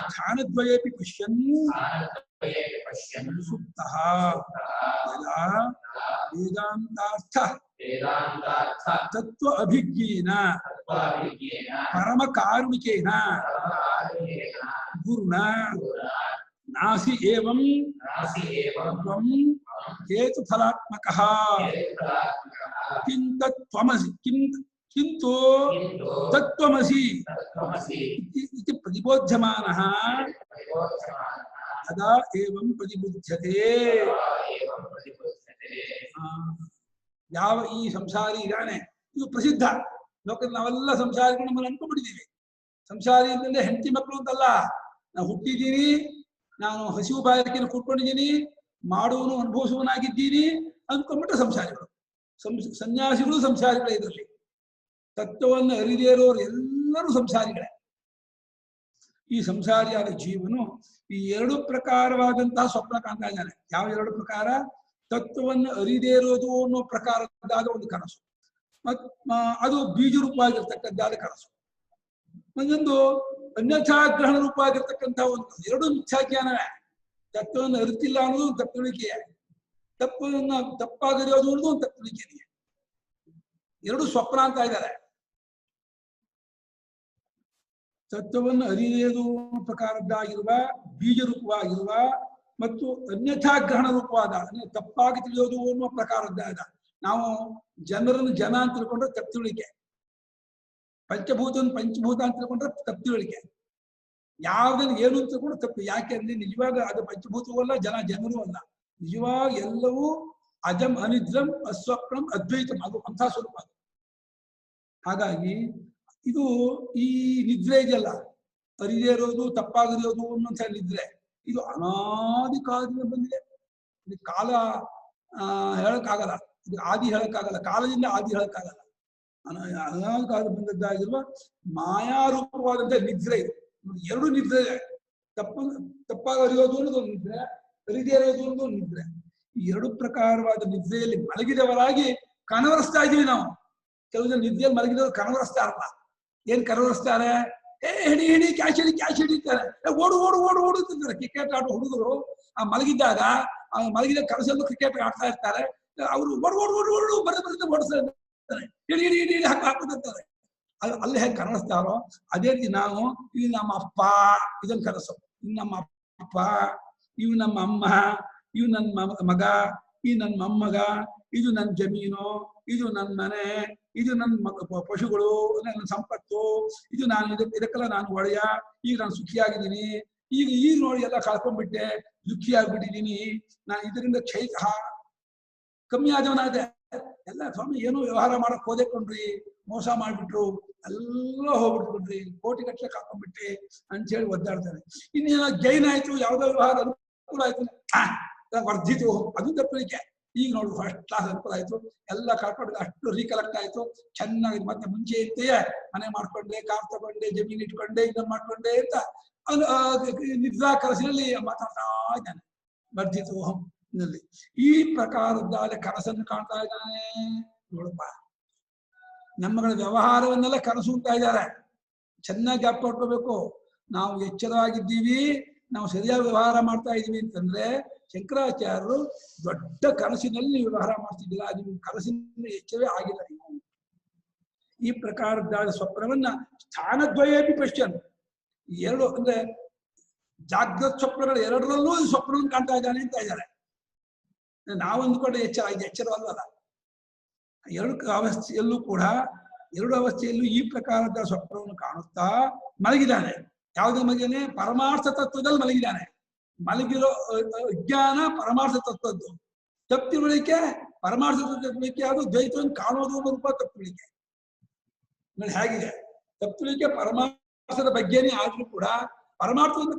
ಸ್ಥಾನದ್ವಯೇಪಿ ಪಶ್ಯನ್ ಸುಪ್ತಃ ಯದಾ ವೇದಾಂತಾರ್ಥಃ ತತ್ವ ಅಭಿಜ್ಞೇನ ಪರಮ ಕಾರುಣಿಕೇನ ಗುರುಣ ನಾಸಿ ಏವಂ ತ್ವಂ ಹೇತು ಫಲಾತ್ಮಕಃ ಕಿಂತತ್ವಮಸಿ ಕಿಂತು ತತ್ವಮಸಿ ಇತಿ ಪ್ರತಿಬೋಧ್ಯಮಾನಃ ತದಾ ಏವಂ ಪ್ರತಿಬುಧ್ಯತೆ. ಯಾವ ಈ ಸಂಸಾರಿ ಇದಾನೆ, ಇದು ಪ್ರಸಿದ್ಧ ಲೋಕದಲ್ಲಿ. ನಾವೆಲ್ಲ ಸಂಸಾರಿಗಳು ನಮ್ಮನ್ನು ಅನ್ಕೊಂಡ್ಬಿಟ್ಟಿದ್ದೀವಿ. ಸಂಸಾರಿ ಅಂತಂದ್ರೆ ಹೆಂಡತಿ ಮಕ್ಕಳು ಅಂತಲ್ಲ. ನಾವು ಹುಟ್ಟಿದ್ದೀನಿ, ನಾನು ಹಸಿವು ಬಾಯಾರಿಕೆಯನ್ನು ಕೂತ್ಕೊಂಡಿದ್ದೀನಿ, ಮಾಡುವನು ಅನುಭವಿಸುವನಾಗಿದ್ದೀನಿ ಅಂದ್ಕೊಂಡ್ಬಿಟ್ರೆ ಸಂಸಾರಿಗಳು. ಸನ್ಯಾಸಿಗಳು ಸಂಸಾರಿಗಳೇ. ಇದರಲ್ಲಿ ತತ್ವವನ್ನು ಅರಿದೇ ಇರೋರು ಎಲ್ಲರೂ ಸಂಸಾರಿಗಳೇ. ಈ ಸಂಸಾರಿಯಾದ ಜೀವನು ಈ ಎರಡು ಪ್ರಕಾರವಾದಂತಹ ಸ್ವಪ್ನ ಕಾಣ್ತಾ ಇದ್ದಾನೆ. ಯಾವ ಎರಡು ಪ್ರಕಾರ? ತತ್ವವನ್ನು ಅರಿದೇ ಇರೋದು ಅನ್ನೋ ಪ್ರಕಾರದ್ದಾದ ಒಂದು ಕನಸು, ಅದು ಬೀಜ ರೂಪವಾಗಿರ್ತಕ್ಕಂಥಾದ ಕನಸು. ಒಂದೊಂದು ಅನ್ಯಥಾಗ್ರಹಣ ರೂಪವಾಗಿರ್ತಕ್ಕಂಥ ಒಂದು, ಎರಡು ಮಿಥ್ಯಾಜ್ಞಾನವೇ. ತತ್ವವನ್ನು ಅರಿತಿಲ್ಲ ಅನ್ನೋದು ಒಂದು ತಪ್ಪುಳಿಕೆ, ತಪ್ಪಾಗಿರೋದು ಅನ್ನೋದು ಒಂದು ತಪ್ಪುಳಿಕೆ. ಎರಡು ಸ್ವಪ್ನ ಅಂತ ಇದ್ದಾರೆ. ತತ್ವವನ್ನು ಅರಿಯುವುದು ಪ್ರಕಾರದ್ದಾಗಿರುವ ಬೀಜ ರೂಪವಾಗಿರುವ ಮತ್ತು ಅನ್ಯಥಾ ಗ್ರಹಣ ರೂಪವಾದ ಅಂದ್ರೆ ತಪ್ಪಾಗಿ ತಿಳಿಯೋದು ಅನ್ನುವ ಪ್ರಕಾರದ್ದಾದ. ನಾವು ಜನರನ್ನು ಜನ ಅಂತ ತಿಳ್ಕೊಂಡ್ರೆ ತಪ್ಪು ತಿಳಿಕೆ, ಪಂಚಭೂತವನ್ನು ಪಂಚಭೂತ ಅಂತ ತಿಳ್ಕೊಂಡ್ರೆ ತಪ್ಪು ತಿಳಿಕೆ, ಯಾವ್ದನ್ನು ಏನು ಅಂತ ತಿಳ್ಕೊಂಡ್ರೆ ತಪ್ಪು. ಯಾಕೆ ಅಂದ್ರೆ ನಿಜವಾಗ ಅದು ಪಂಚಭೂತವೂ ಅಲ್ಲ, ಜನರೂ ಅಲ್ಲ. ನಿಜವಾಗ ಎಲ್ಲವೂ ಅಜಂ ಅನಿದ್ರಂ ಅಸ್ವಪ್ನಂ ಅದ್ವೈತಂ, ಅದು ಅಂಥ ಸ್ವರೂಪ ಅದು. ಹಾಗಾಗಿ ಇದು ಈ ನಿದ್ರೆ ಇದೆಯಲ್ಲ, ಅರಿದೇ ಇರೋದು ತಪ್ಪಾಗಿರೋದು ಅನ್ನೋಂಥ ನಿದ್ರೆ, ಇದು ಅನಾದಿ ಕಾಲದಿಂದ ಬಂದಿದೆ. ಇದು ಕಾಲ ಹೇಳಕ್ಕಾಗಲ್ಲ, ಇದು ಆದಿ ಹೇಳಕ್ಕಾಗಲ್ಲ, ಕಾಲದಿಂದ ಆದಿ ಹೇಳಕ್ಕಾಗಲ್ಲ. ಅನಾದಿ ಕಾಲ ಬಂದದ್ದಾಗಿರುವ ಮಾಯಾರೂಪವಾದಂಥ ನಿದ್ರೆ ಇದು. ಎರಡು ನಿದ್ರೆ ಇದೆ. ತಪ್ಪಾಗಿ ಅರಿಯೋದು ಅನ್ನೋದು ಒಂದು ನಿದ್ರೆ, ಅರಿದೇ ಇರೋದು ಅನ್ನೋದು ಒಂದು ನಿದ್ರೆ. ಈ ಎರಡು ಪ್ರಕಾರವಾದ ನಿದ್ರೆಯಲ್ಲಿ ಮಲಗಿದವರಾಗಿ ಕನವರಿಸ್ತಾ ಇದೀವಿ ನಾವು. ಕೆಲವು ಜನ ನಿದ್ದೆಯಲ್ಲಿ ಮಲಗಿದವರು ಕನವರಿಸ್ತಾರಲ್ಲ. ಏನ್ ಕನವರಿಸ್ತಾರೆ? ಹಿಡಿ ಕ್ಯಾಶ್ ಹಿಡಿತಾರೆ, ಓಡು ಓಡು ಓಡು ಓಡು ಅಂತಾರೆ. ಕ್ರಿಕೆಟ್ ಆಡೋ ಹುಡುಗರು ಆ ಮಲಗಿದ್ದಾಗ ಕನಸಲ್ಲೂ ಕ್ರಿಕೆಟ್ ಆಡ್ತಾ ಇರ್ತಾರೆ. ಅವರು ಓಡು ಓಡು ಓಡು ಓಡು ಬರೆದ ಓಡಿಸ್ತಾ ಇರ್ತಾರೆ, ಹಿಡಿ ಹಾಕುತ್ತಾರೆ. ಅಲ್ಲಿ ಹೇಗೆ ಕನಸ್ತಾರೋ ಅದೇ ರೀತಿ ನಾವು ಇವು ನಮ್ಮ ಅಪ್ಪ ಇದನ್ನ ಕನಸು, ಇವು ನಮ್ಮ ಅಪ್ಪ, ಇವು ನಮ್ಮ ಅಮ್ಮ, ಇವು ನನ್ನ ಮಗ, ಈ ನನ್ನ ಮೊಮ್ಮಗ, ಇದು ನನ್ನ ಜಮೀನು, ಇದು ನನ್ನ ಮನೆ, ಇದು ನನ್ನ ಪಶುಗಳು, ನನ್ನ ಸಂಪತ್ತು, ಇದು ನಾನು ಇದಕ್ಕೆಲ್ಲ ನಾನು ಒಡೆಯ. ಈಗ ನಾನು ಸುಖಿಯಾಗಿದ್ದೀನಿ, ಈಗ ನೋಡಿ ಎಲ್ಲ ಕಳ್ಕೊಂಡ್ಬಿಟ್ಟೆ, ದುಃಖಿಯಾಗ್ಬಿಟ್ಟಿದ್ದೀನಿ, ನಾನು ಇದರಿಂದ ಕ್ಷೈತ ಕಮ್ಮಿ ಆದವನಾದೆ. ಎಲ್ಲ ಸ್ವಾಮಿ ಏನೋ ವ್ಯವಹಾರ ಮಾಡಕ್ ಹೋದೆ ಕೊಂಡ್ರಿ, ಮೋಸ ಮಾಡ್ಬಿಟ್ರು, ಎಲ್ಲ ಹೋಗ್ಬಿಟ್ಬಿಟ್ರಿ, ಕೋಟಿ ಗಟ್ಟಲೆ ಕಳ್ಕೊಂಡ್ಬಿಟ್ಟೆ ಅಂತ ಹೇಳಿ ಒದ್ದಾಡ್ತಾರೆ. ಇನ್ನೇನೋ ಗೈನ್ ಆಯ್ತು, ಯಾವ್ದೋ ವ್ಯವಹಾರ ಅನುಕೂಲ ಆಯ್ತು, ವರ್ಧಿತು, ಅದು ತಪ್ಪಲಿಕ್ಕೆ. ಈಗ ನೋಡಿ ಫಸ್ಟ್ ಕ್ಲಾಸ್ ಅನುಕೂಲ ಆಯ್ತು, ಎಲ್ಲ ಕಳ್ಕೊಂಡು ಅಷ್ಟು ರೀಕಲೆಕ್ಟ್ ಆಯ್ತು, ಚೆನ್ನಾಗಿ ಮತ್ತೆ ಮುಂಚೆ ಇರ್ತೆಯೇ ಮನೆ ಮಾಡ್ಕೊಂಡೆ, ಕಾರ್ ತಗೊಂಡೆ, ಜಮೀನ್ ಇಟ್ಕೊಂಡೆ, ಇದನ್ನ ಮಾಡ್ಕೊಂಡೆ ಅಂತ ನಿದ್ರಾ ಕನಸಿನಲ್ಲಿ ಮಾತಾಡ್ತಾ ಇದ್ದಾನೆ. ವರ್ಧಿತು ನಲ್ಲಿ ಈ ಪ್ರಕಾರದ್ದಾದ ಕನಸನ್ನು ಕಾಣ್ತಾ ಇದ್ದಾನೆ. ನೋಡಪ್ಪ, ನಮ್ಮಗಳ ವ್ಯವಹಾರವನ್ನೆಲ್ಲ ಕನಸು ಅಂತ ಇದ್ದಾರೆ. ಚೆನ್ನಾಗಿ ಜ್ಞಾಪಕ ಮಾಡ್ಕೋಬೇಕು. ನಾವು ಎಚ್ಚರವಾಗಿದ್ದೀವಿ, ನಾವು ಸರಿಯಾಗಿ ವ್ಯವಹಾರ ಮಾಡ್ತಾ ಇದೀವಿ ಅಂತಂದ್ರೆ ಶಂಕರಾಚಾರ್ಯರು ದೊಡ್ಡ ಕನಸಿನಲ್ಲಿ ವ್ಯವಹಾರ ಮಾಡ್ತಿದ್ದಿಲ್ಲ, ನಿಮ್ ಕನಸಿನ ಎಚ್ಚರವೇ ಆಗಿಲ್ಲ. ನೀವು ಈ ಪ್ರಕಾರದ್ದಾದ ಸ್ವಪ್ನವನ್ನ ಸ್ಥಾನದ್ವಯೇಪಿ ಪಶ್ಯನ್, ಎರಡು ಅಂದ್ರೆ ಜಾಗೃತ ಸ್ವಪ್ನಗಳು ಎರಡರಲ್ಲೂ ಈ ಸ್ವಪ್ನವನ್ನು ಕಾಣ್ತಾ ಇದ್ದಾನೆ ಅಂತ ಇದ್ದಾರೆ. ನಾವು ಅಂದ್ಕೊಂಡ್ರೆ ಎಚ್ಚರವಲ್ಲ. ಎರಡು ಅವಸ್ಥೆಯಲ್ಲೂ ಕೂಡ, ಎರಡು ಅವಸ್ಥೆಯಲ್ಲೂ ಈ ಪ್ರಕಾರದ ಸ್ವಪ್ನವನ್ನು ಕಾಣುತ್ತಾ ಮಲಗಿದ್ದಾನೆ. ಯಾವುದೇ ಮಲಗಿದಾನೆ? ಪರಮಾರ್ಥ ತತ್ವದಲ್ಲಿ ಮಲಗಿದ್ದಾನೆ. ಮಲಗಿರೋ ಅಜ್ಞಾನ ಪರಮಾರ್ಥ ತತ್ವದ್ದು, ತಪ್ಪಿಳಿಕೆ ಪರಮಾರ್ಥ ತತ್ವಕ್ಕೆ ಅದು ದ್ವೈತವನ್ನು ಕಾಣೋದು ರೂಪ ತಪ್ಪಿಳಿಕೆ. ಹೇಗಿದೆ? ತಪ್ಪಿಳಿಕೆ ಪರಮಾರ್ಥದ ಬಗ್ಗೆನೇ ಆದ್ರೂ ಕೂಡ ಪರಮಾರ್ಥವನ್ನು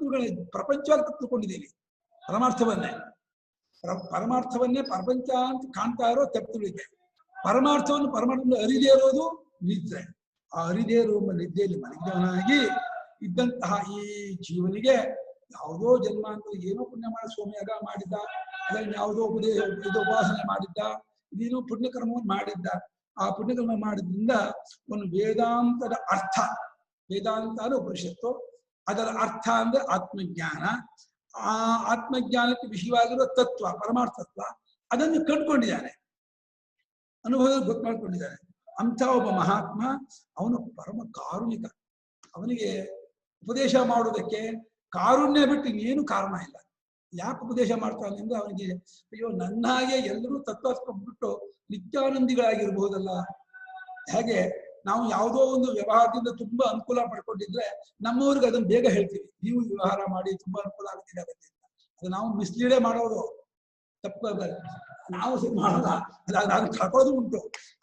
ಪ್ರಪಂಚವಾಗಿ ತಪ್ಪಿಕೊಂಡಿದ್ದೀವಿ. ಪರಮಾರ್ಥವನ್ನೇ ಪ್ರಪಂಚ ಅಂತ ಕಾಣ್ತಾ ಇರೋ ತಪ್ಪಿಳಿಕೆ. ಪರಮಾರ್ಥವನ್ನು ಅರಿದೇ ಇರೋದು ನಿದ್ರೆ. ಆ ಅರಿದೇ ಇರುವ ನಿದ್ದೆಯಲ್ಲಿ ಮಲಗಿದವನಾಗಿ ಇದ್ದಂತಹ ಈ ಜೀವನಿಗೆ ಯಾವುದೋ ಜನ್ಮ ಅಂತ ಏನೋ ಪುಣ್ಯ ಮಾಡಿ ಸೋಮಯಾಗ ಮಾಡಿದ್ದ, ಅದನ್ನು ಯಾವುದೋ ಉಪಾಸನೆ ಮಾಡಿದ್ದ, ಇದೇನೋ ಪುಣ್ಯಕರ್ಮವನ್ನು ಮಾಡಿದ್ದ. ಆ ಪುಣ್ಯಕರ್ಮ ಮಾಡಿದ್ರಿಂದ ಒಂದು ವೇದಾಂತದ ಅರ್ಥ, ವೇದಾಂತ ಅಂದ್ರೆ ಉಪನಿಷತ್ತು, ಅದರ ಅರ್ಥ ಅಂದ್ರೆ ಆತ್ಮಜ್ಞಾನ. ಆ ಆತ್ಮಜ್ಞಾನಕ್ಕೆ ವಿಷಯವಾಗಿರುವ ತತ್ವ, ಪರಮಾರ್ಥತ್ವ, ಅದನ್ನು ಕಂಡುಕೊಂಡಿದ್ದಾನೆ, ಅನುಭವದಲ್ಲಿ ಗೊತ್ತು ಮಾಡ್ಕೊಂಡಿದ್ದಾನೆ. ಅಂಥ ಒಬ್ಬ ಮಹಾತ್ಮ, ಅವನು ಪರಮ ಕಾರುಣಿಕ. ಅವನಿಗೆ ಉಪದೇಶ ಮಾಡುವುದಕ್ಕೆ ಕಾರುಣ್ಯ ಬಿಟ್ಟು ಇನ್ನೇನು ಕಾರಣ ಇಲ್ಲ. ಯಾಕೆ ಉಪದೇಶ ಮಾಡ್ತಾನೆ ಅಂದ್ರೆ ಅವನಿಗೆ ಅಯ್ಯೋ ನನ್ನ ಹಾಗೆ ಎಲ್ಲರೂ ತತ್ವಬಿಟ್ಟು ನಿತ್ಯಾನಂದಿಗಳಾಗಿರ್ಬಹುದಲ್ಲ. ಹೇಗೆ ನಾವು ಯಾವುದೋ ಒಂದು ವ್ಯವಹಾರದಿಂದ ತುಂಬಾ ಅನುಕೂಲ ಪಡ್ಕೊಂಡಿದ್ರೆ ನಮ್ಮವ್ರಿಗೆ ಅದನ್ನ ಬೇಗ ಹೇಳ್ತೀವಿ, ನೀವು ವ್ಯವಹಾರ ಮಾಡಿ ತುಂಬಾ ಅನುಕೂಲ ಆಗುತ್ತೆ ಅಂತ. ಅದು ನಾವು ಮಿಸ್ಲೀಡೇ ಮಾಡೋದು, ತಪ್ಪ ನಾವು ಮಾಡೋದ, ಅದು ಕಳ್ಕೊಳ್ಳೋದು ಉಂಟು.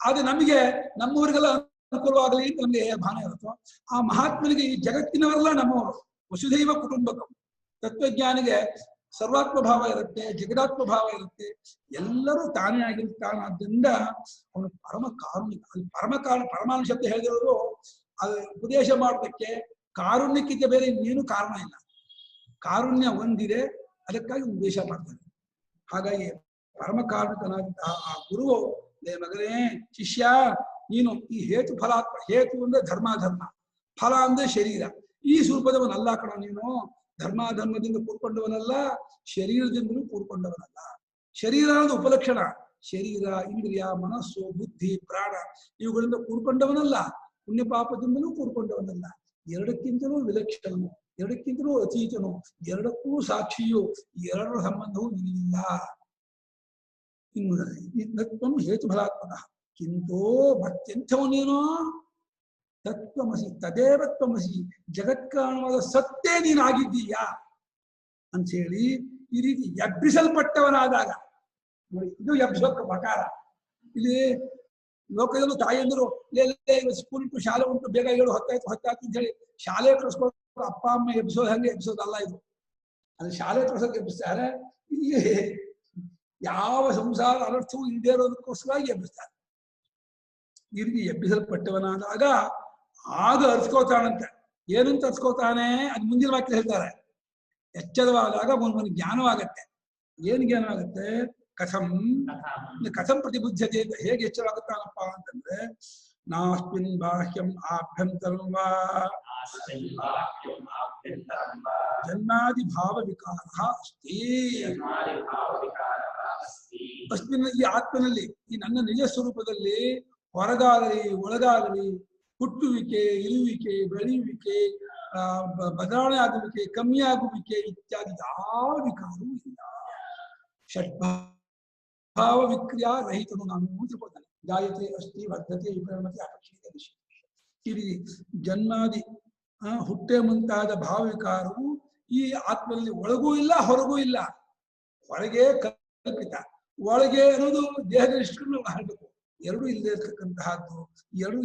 ಆದ್ರೆ ನಮಗೆ ನಮ್ಮವ್ರಿಗೆಲ್ಲ ಅನುಕೂಲವಾಗಲಿ ಅಂತ ನಮಗೆ ಭಾವನೆ ಇರುತ್ತೋ. ಆ ಮಹಾತ್ಮನಿಗೆ ಈ ಜಗತ್ತಿನವರೆಲ್ಲ ನಮ್ಮವರು, ವಸುಧೈವ ಕುಟುಂಬಕಂ. ತತ್ವಜ್ಞಾನಿಗೆ ಸರ್ವಾತ್ಮ ಭಾವ ಇರುತ್ತೆ, ಜಗದಾತ್ಮ ಭಾವ ಇರುತ್ತೆ, ಎಲ್ಲರೂ ತಾನೇ ಆಗಿರ್ತಾನಾದ್ರಿಂದ ಅವನು ಪರಮ ಕಾರುಣಿಕ. ಅಲ್ಲಿ ಪರಮಾಣು ಶಬ್ದ ಹೇಳಿರೋರು ಅದು ಉಪದೇಶ ಮಾಡೋದಕ್ಕೆ ಕಾರುಣ್ಯಕ್ಕಿಂತ ಬೇರೆ ಇನ್ನೇನು ಕಾರಣ ಇಲ್ಲ. ಕಾರುಣ್ಯ ಒಂದಿದೆ, ಅದಕ್ಕಾಗಿ ಉಪದೇಶ ಮಾಡ್ತಾನೆ. ಹಾಗಾಗಿ ಪರಮ ಕಾರುಣಿಕನಾದಂತಹ ಆ ಗುರು, ಮಗನೇ ಶಿಷ್ಯ, ನೀನು ಈ ಹೇತು ಫಲಾತ್ಮ, ಹೇತು ಅಂದ್ರೆ ಧರ್ಮ, ಫಲ ಅಂದ್ರೆ ಶರೀರ, ಈ ಸ್ವರೂಪದವನಲ್ಲ ಕಣ ನೀನು. ಧರ್ಮಾಧರ್ಮದಿಂದ ಕೂಡ್ಕೊಂಡವನಲ್ಲ, ಶರೀರದಿಂದಲೂ ಕೂಡ್ಕೊಂಡವನಲ್ಲ. ಶರೀರ ಅನ್ನೋದು ಉಪಲಕ್ಷಣ. ಶರೀರ, ಇಂದ್ರಿಯ, ಮನಸ್ಸು, ಬುದ್ಧಿ, ಪ್ರಾಣ ಇವುಗಳಿಂದ ಕೂಡ್ಕೊಂಡವನಲ್ಲ, ಪುಣ್ಯ ಪಾಪದಿಂದಲೂ ಕೂಡ್ಕೊಂಡವನಲ್ಲ. ಎರಡಕ್ಕಿಂತಲೂ ವಿಲಕ್ಷಣನು, ಎರಡಕ್ಕಿಂತಲೂ ಅತೀತನು, ಎರಡಕ್ಕೂ ಸಾಕ್ಷಿಯು, ಎರಡರ ಸಂಬಂಧವೂ ನಿನಗಿಲ್ಲ. ಇನ್ನು ಹೇತು ಫಲಾತ್ಮಕ ಕಿಂತೋ ಮತ್ತೆಂಥವನೇನೋ ತತ್ವಮಸಿ ತದೇವ ತ್ವಮಸಿ, ಜಗತ್ಕಾರಣವಾದ ಸತ್ತೇ ನೀನಾಗಿದ್ದೀಯಾ ಅಂತ ಹೇಳಿ ಈ ರೀತಿ ಎಬ್ಬಿಸಲ್ಪಟ್ಟವನಾದಾಗ ನೋಡಿ, ಇದು ಎಬ್ಬಿಸೋಕ ಪ್ರಕಾರ. ಇಲ್ಲಿ ಲೋಕದಲ್ಲೂ ತಾಯಿಯಂದರು ಸ್ಕೂಲ್ ಉಂಟು, ಶಾಲೆ ಉಂಟು, ಬೇಗ ಹೇಳು, ಹೊತ್ತಾಯ್ತು ಅಂತ ಹೇಳಿ ಶಾಲೆ ಕಳಿಸ್ಕೊಂಡು ಅಪ್ಪ ಅಮ್ಮ ಎಬ್ಬಿಸೋದು ಹಂಗೆ ಎಬ್ಬಿಸೋದಲ್ಲ ಇದು. ಅದು ಶಾಲೆ ಕಳಿಸೋಕೆ ಎಬ್ಬಿಸ್ತಾರೆ. ಇಲ್ಲಿ ಯಾವ ಸಂಸಾರ ಅನರ್ಥವೂ ಇಲ್ಲದೆ ಇರೋದಕ್ಕೋಸ್ಕರವಾಗಿ ಎಬ್ಬಿಸ್ತಾರೆ. ಈ ರೀತಿ ಎಬ್ಬಿಸಲ್ಪಟ್ಟವನಾದಾಗ ಆಗ ಅರ್ಸ್ಕೋತಾನಂತೆ. ಏನಂತ ಅರ್ಸ್ಕೋತಾನೆ ಅದು ಮುಂದಿನ ವಾಕ್ಯ ಹೇಳ್ತಾರೆ. ಎಚ್ಚರವಾದಾಗ ಒಂದು ಜ್ಞಾನವಾಗತ್ತೆ. ಏನ್ ಜ್ಞಾನವಾಗತ್ತೆ? ಕಥಂ ಕಥಂ ಪ್ರತಿಬುದ್ಧತೆ ಅಂತ ಹೇಗೆ ಎಚ್ಚರವಾಗುತ್ತಾನಪ್ಪ ಅಂತಂದ್ರೆ, ನಾಸ್ಮಿನ್ ಬಾಹ್ಯಂ ಆಭ್ಯಂತರಂ ವಾ ಜನ್ಮಾದಿ ಭಾವ ವಿಕಾರ ಅಸ್ತಿ. ಅಸ್ಮಿನ್ ಈ ಆತ್ಮನಲ್ಲಿ, ಈ ನನ್ನ ನಿಜ ಸ್ವರೂಪದಲ್ಲಿ ಹೊರಗಾಗಲಿ ಒಳಗಾಗಲಿ ಹುಟ್ಟುವಿಕೆ, ಇರುವಿಕೆ, ಬೆಳೆಯುವಿಕೆ, ಬದಲಾವಣೆ ಆಗುವಿಕೆ, ಕಮ್ಮಿ ಆಗುವಿಕೆ ಇತ್ಯಾದಿ ಯಾವ ವಿಕಾರವೂ ಇಲ್ಲ. ಷಡ್ಭಾವ ವಿಕ್ರಿಯಾ ರಹಿತನು ನಾನು ತಿಳ್ಕೊತಾನೆ. ಜಾಯತೆ, ಅಸ್ತಿ, ವರ್ಧತೆ, ವಿಪರಿಣಮತೆ, ಅಪಕ್ಷೀಯತೆ, ಈ ರೀತಿ ಜನ್ಮಾದಿ ಹುಟ್ಟೆ ಮುಂತಾದ ಭಾವ ವಿಕಾರವು ಈ ಆತ್ಮದಲ್ಲಿ ಒಳಗೂ ಇಲ್ಲ, ಹೊರಗೂ ಇಲ್ಲ. ಹೊರಗೆ ಕಲ್ಪಿತ, ಒಳಗೆ ಅನ್ನೋದು ದೇಹದ ಇಷ್ಟನ್ನು ಹಾಡಬೇಕು. ಎರಡೂ ಇಲ್ಲದೆ ಇರ್ತಕ್ಕಂತಹದ್ದು, ಎರಡೂ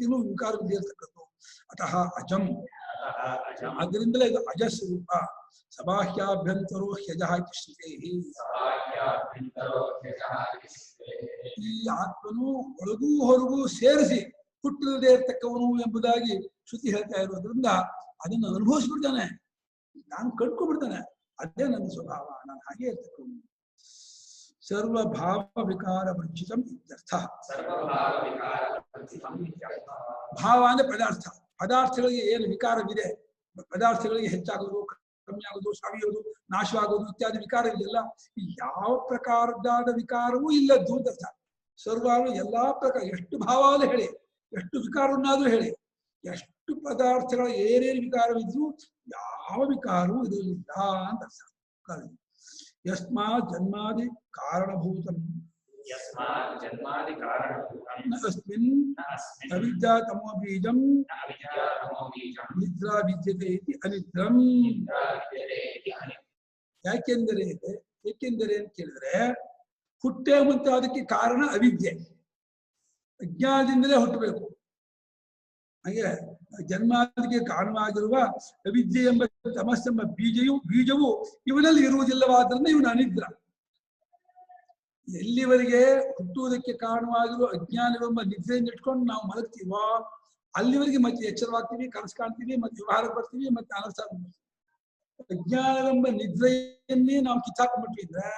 ಇನ್ನೂ ವಿಕಾರ ಇಲ್ಲದೆ ಇರ್ತಕ್ಕಂಥದ್ದು. ಅತಃ ಅಜಂ, ಅದರಿಂದಲೇ ಇದು ಅಜಸ್ವರೂಪ. ಸಬಾಹ್ಯಾಭ್ಯಂತರೋ ಹ್ಯಜಃ ಶ್ರುತೇ. ಈ ಆತ್ಮನು ಒಳಗೂ ಹೊರಗೂ ಸೇರಿಸಿ ಹುಟ್ಟಿಲ್ಲದೆ ಇರ್ತಕ್ಕವನು ಎಂಬುದಾಗಿ ಶ್ರುತಿ ಹೇಳ್ತಾ ಇರೋದ್ರಿಂದ ಅದನ್ನು ಅನುಭವಿಸ್ಬಿಡ್ತಾನೆ, ನಾನು ಕಟ್ಕೊಂಡ್ಬಿಡ್ತಾನೆ. ಅದೇ ನನ್ನ ಸ್ವಭಾವ, ನಾನು ಹಾಗೆ ಇರ್ತಕ್ಕವನು. ಸರ್ವಭಾವ ವಿಕಾರ ವರ್ಜಿತಂ ಇತ್ಯರ್ಥ. ಭಾವ ಅಂದ್ರೆ ಪದಾರ್ಥ, ಪದಾರ್ಥಗಳಿಗೆ ಏನು ವಿಕಾರವಿದೆ, ಪದಾರ್ಥಗಳಿಗೆ ಹೆಚ್ಚಾಗೋದು, ಕಮ್ಮಿ ಆಗೋದು, ಸಾವಿಯೋದು, ನಾಶವಾಗೋದು ಇತ್ಯಾದಿ ವಿಕಾರ ಇದೆಯಲ್ಲ, ಯಾವ ಪ್ರಕಾರದಾದ ವಿಕಾರವೂ ಇಲ್ಲದ್ದು ಅಂತ ಅರ್ಥ. ಸರ್ವ ಎಲ್ಲಾ ಪ್ರಕಾರ, ಎಷ್ಟು ಭಾವಾಲು ಹೇಳಿ, ಎಷ್ಟು ವಿಕಾರವನ್ನಾದ್ರೂ ಹೇಳಿ, ಎಷ್ಟು ಪದಾರ್ಥಗಳ ಏನೇನು ವಿಕಾರವಿದ್ರು ಯಾವ ವಿಕಾರವೂ ಇದರಲ್ಲಿಲ್ಲ ಅಂತ ಅರ್ಥ. ಯಸ್ಮಾ ಜನ್ಮಾದಿ ಕಾರಣಭೂತಂ ಅಸ್ಮಿನ್ ಅವಿದ್ಯಾ ತಮೋ ಬೀಜಂ ನಿದ್ರಾ ವಿದ್ಯತೆ ಇತಿ ಅನಿದ್ರಂ. ಯಾಕೆಂದರೆ ಅಂತ ಕೇಳಿದ್ರೆ, ಹುಟ್ಟೆ ಮುಂತಾದಕ್ಕೆ ಕಾರಣ ಅವಿದ್ಯೆ, ಅಜ್ಞಾನದಿಂದಲೇ ಹುಟ್ಟಬೇಕು. ಹಾಗೆ ಜನ್ಮಾದಿಗೆ ಕಾರಣವಾಗಿರುವ ಅವಿದ್ಯೆ ಎಂಬ ತಮಸ್ಸೆಂಬ ಬೀಜವು ಇವನಲ್ಲಿ ಇರುವುದಿಲ್ಲವಾದ್ರಿಂದ ಇವನು ಅನಿದ್ರ. ಎಲ್ಲಿವರೆಗೆ ಹುಟ್ಟುವುದಕ್ಕೆ ಕಾರಣವಾಗಿರುವ ಅಜ್ಞಾನವೆಂಬ ನಿದ್ರೆಯನ್ನು ಇಟ್ಕೊಂಡು ನಾವು ಮಲಗ್ತೀವೋ ಅಲ್ಲಿವರೆಗೆ ಮತ್ತೆ ಎಚ್ಚರವಾಗ್ತೀವಿ, ಕನಸು ಕಾಣ್ತೀವಿ, ಮತ್ತೆ ವ್ಯವಹಾರಕ್ಕೆ ಬರ್ತೀವಿ, ಮತ್ತೆ ಅನರ್ಥ ಆಗ್ತೀವಿ. ಅಜ್ಞಾನವೆಂಬ ನಿದ್ರೆಯನ್ನೇ ನಾವು ಕಿತ್ತಾಕೊಂಡ್ಬಿಟ್ಟಿದ್ರೆ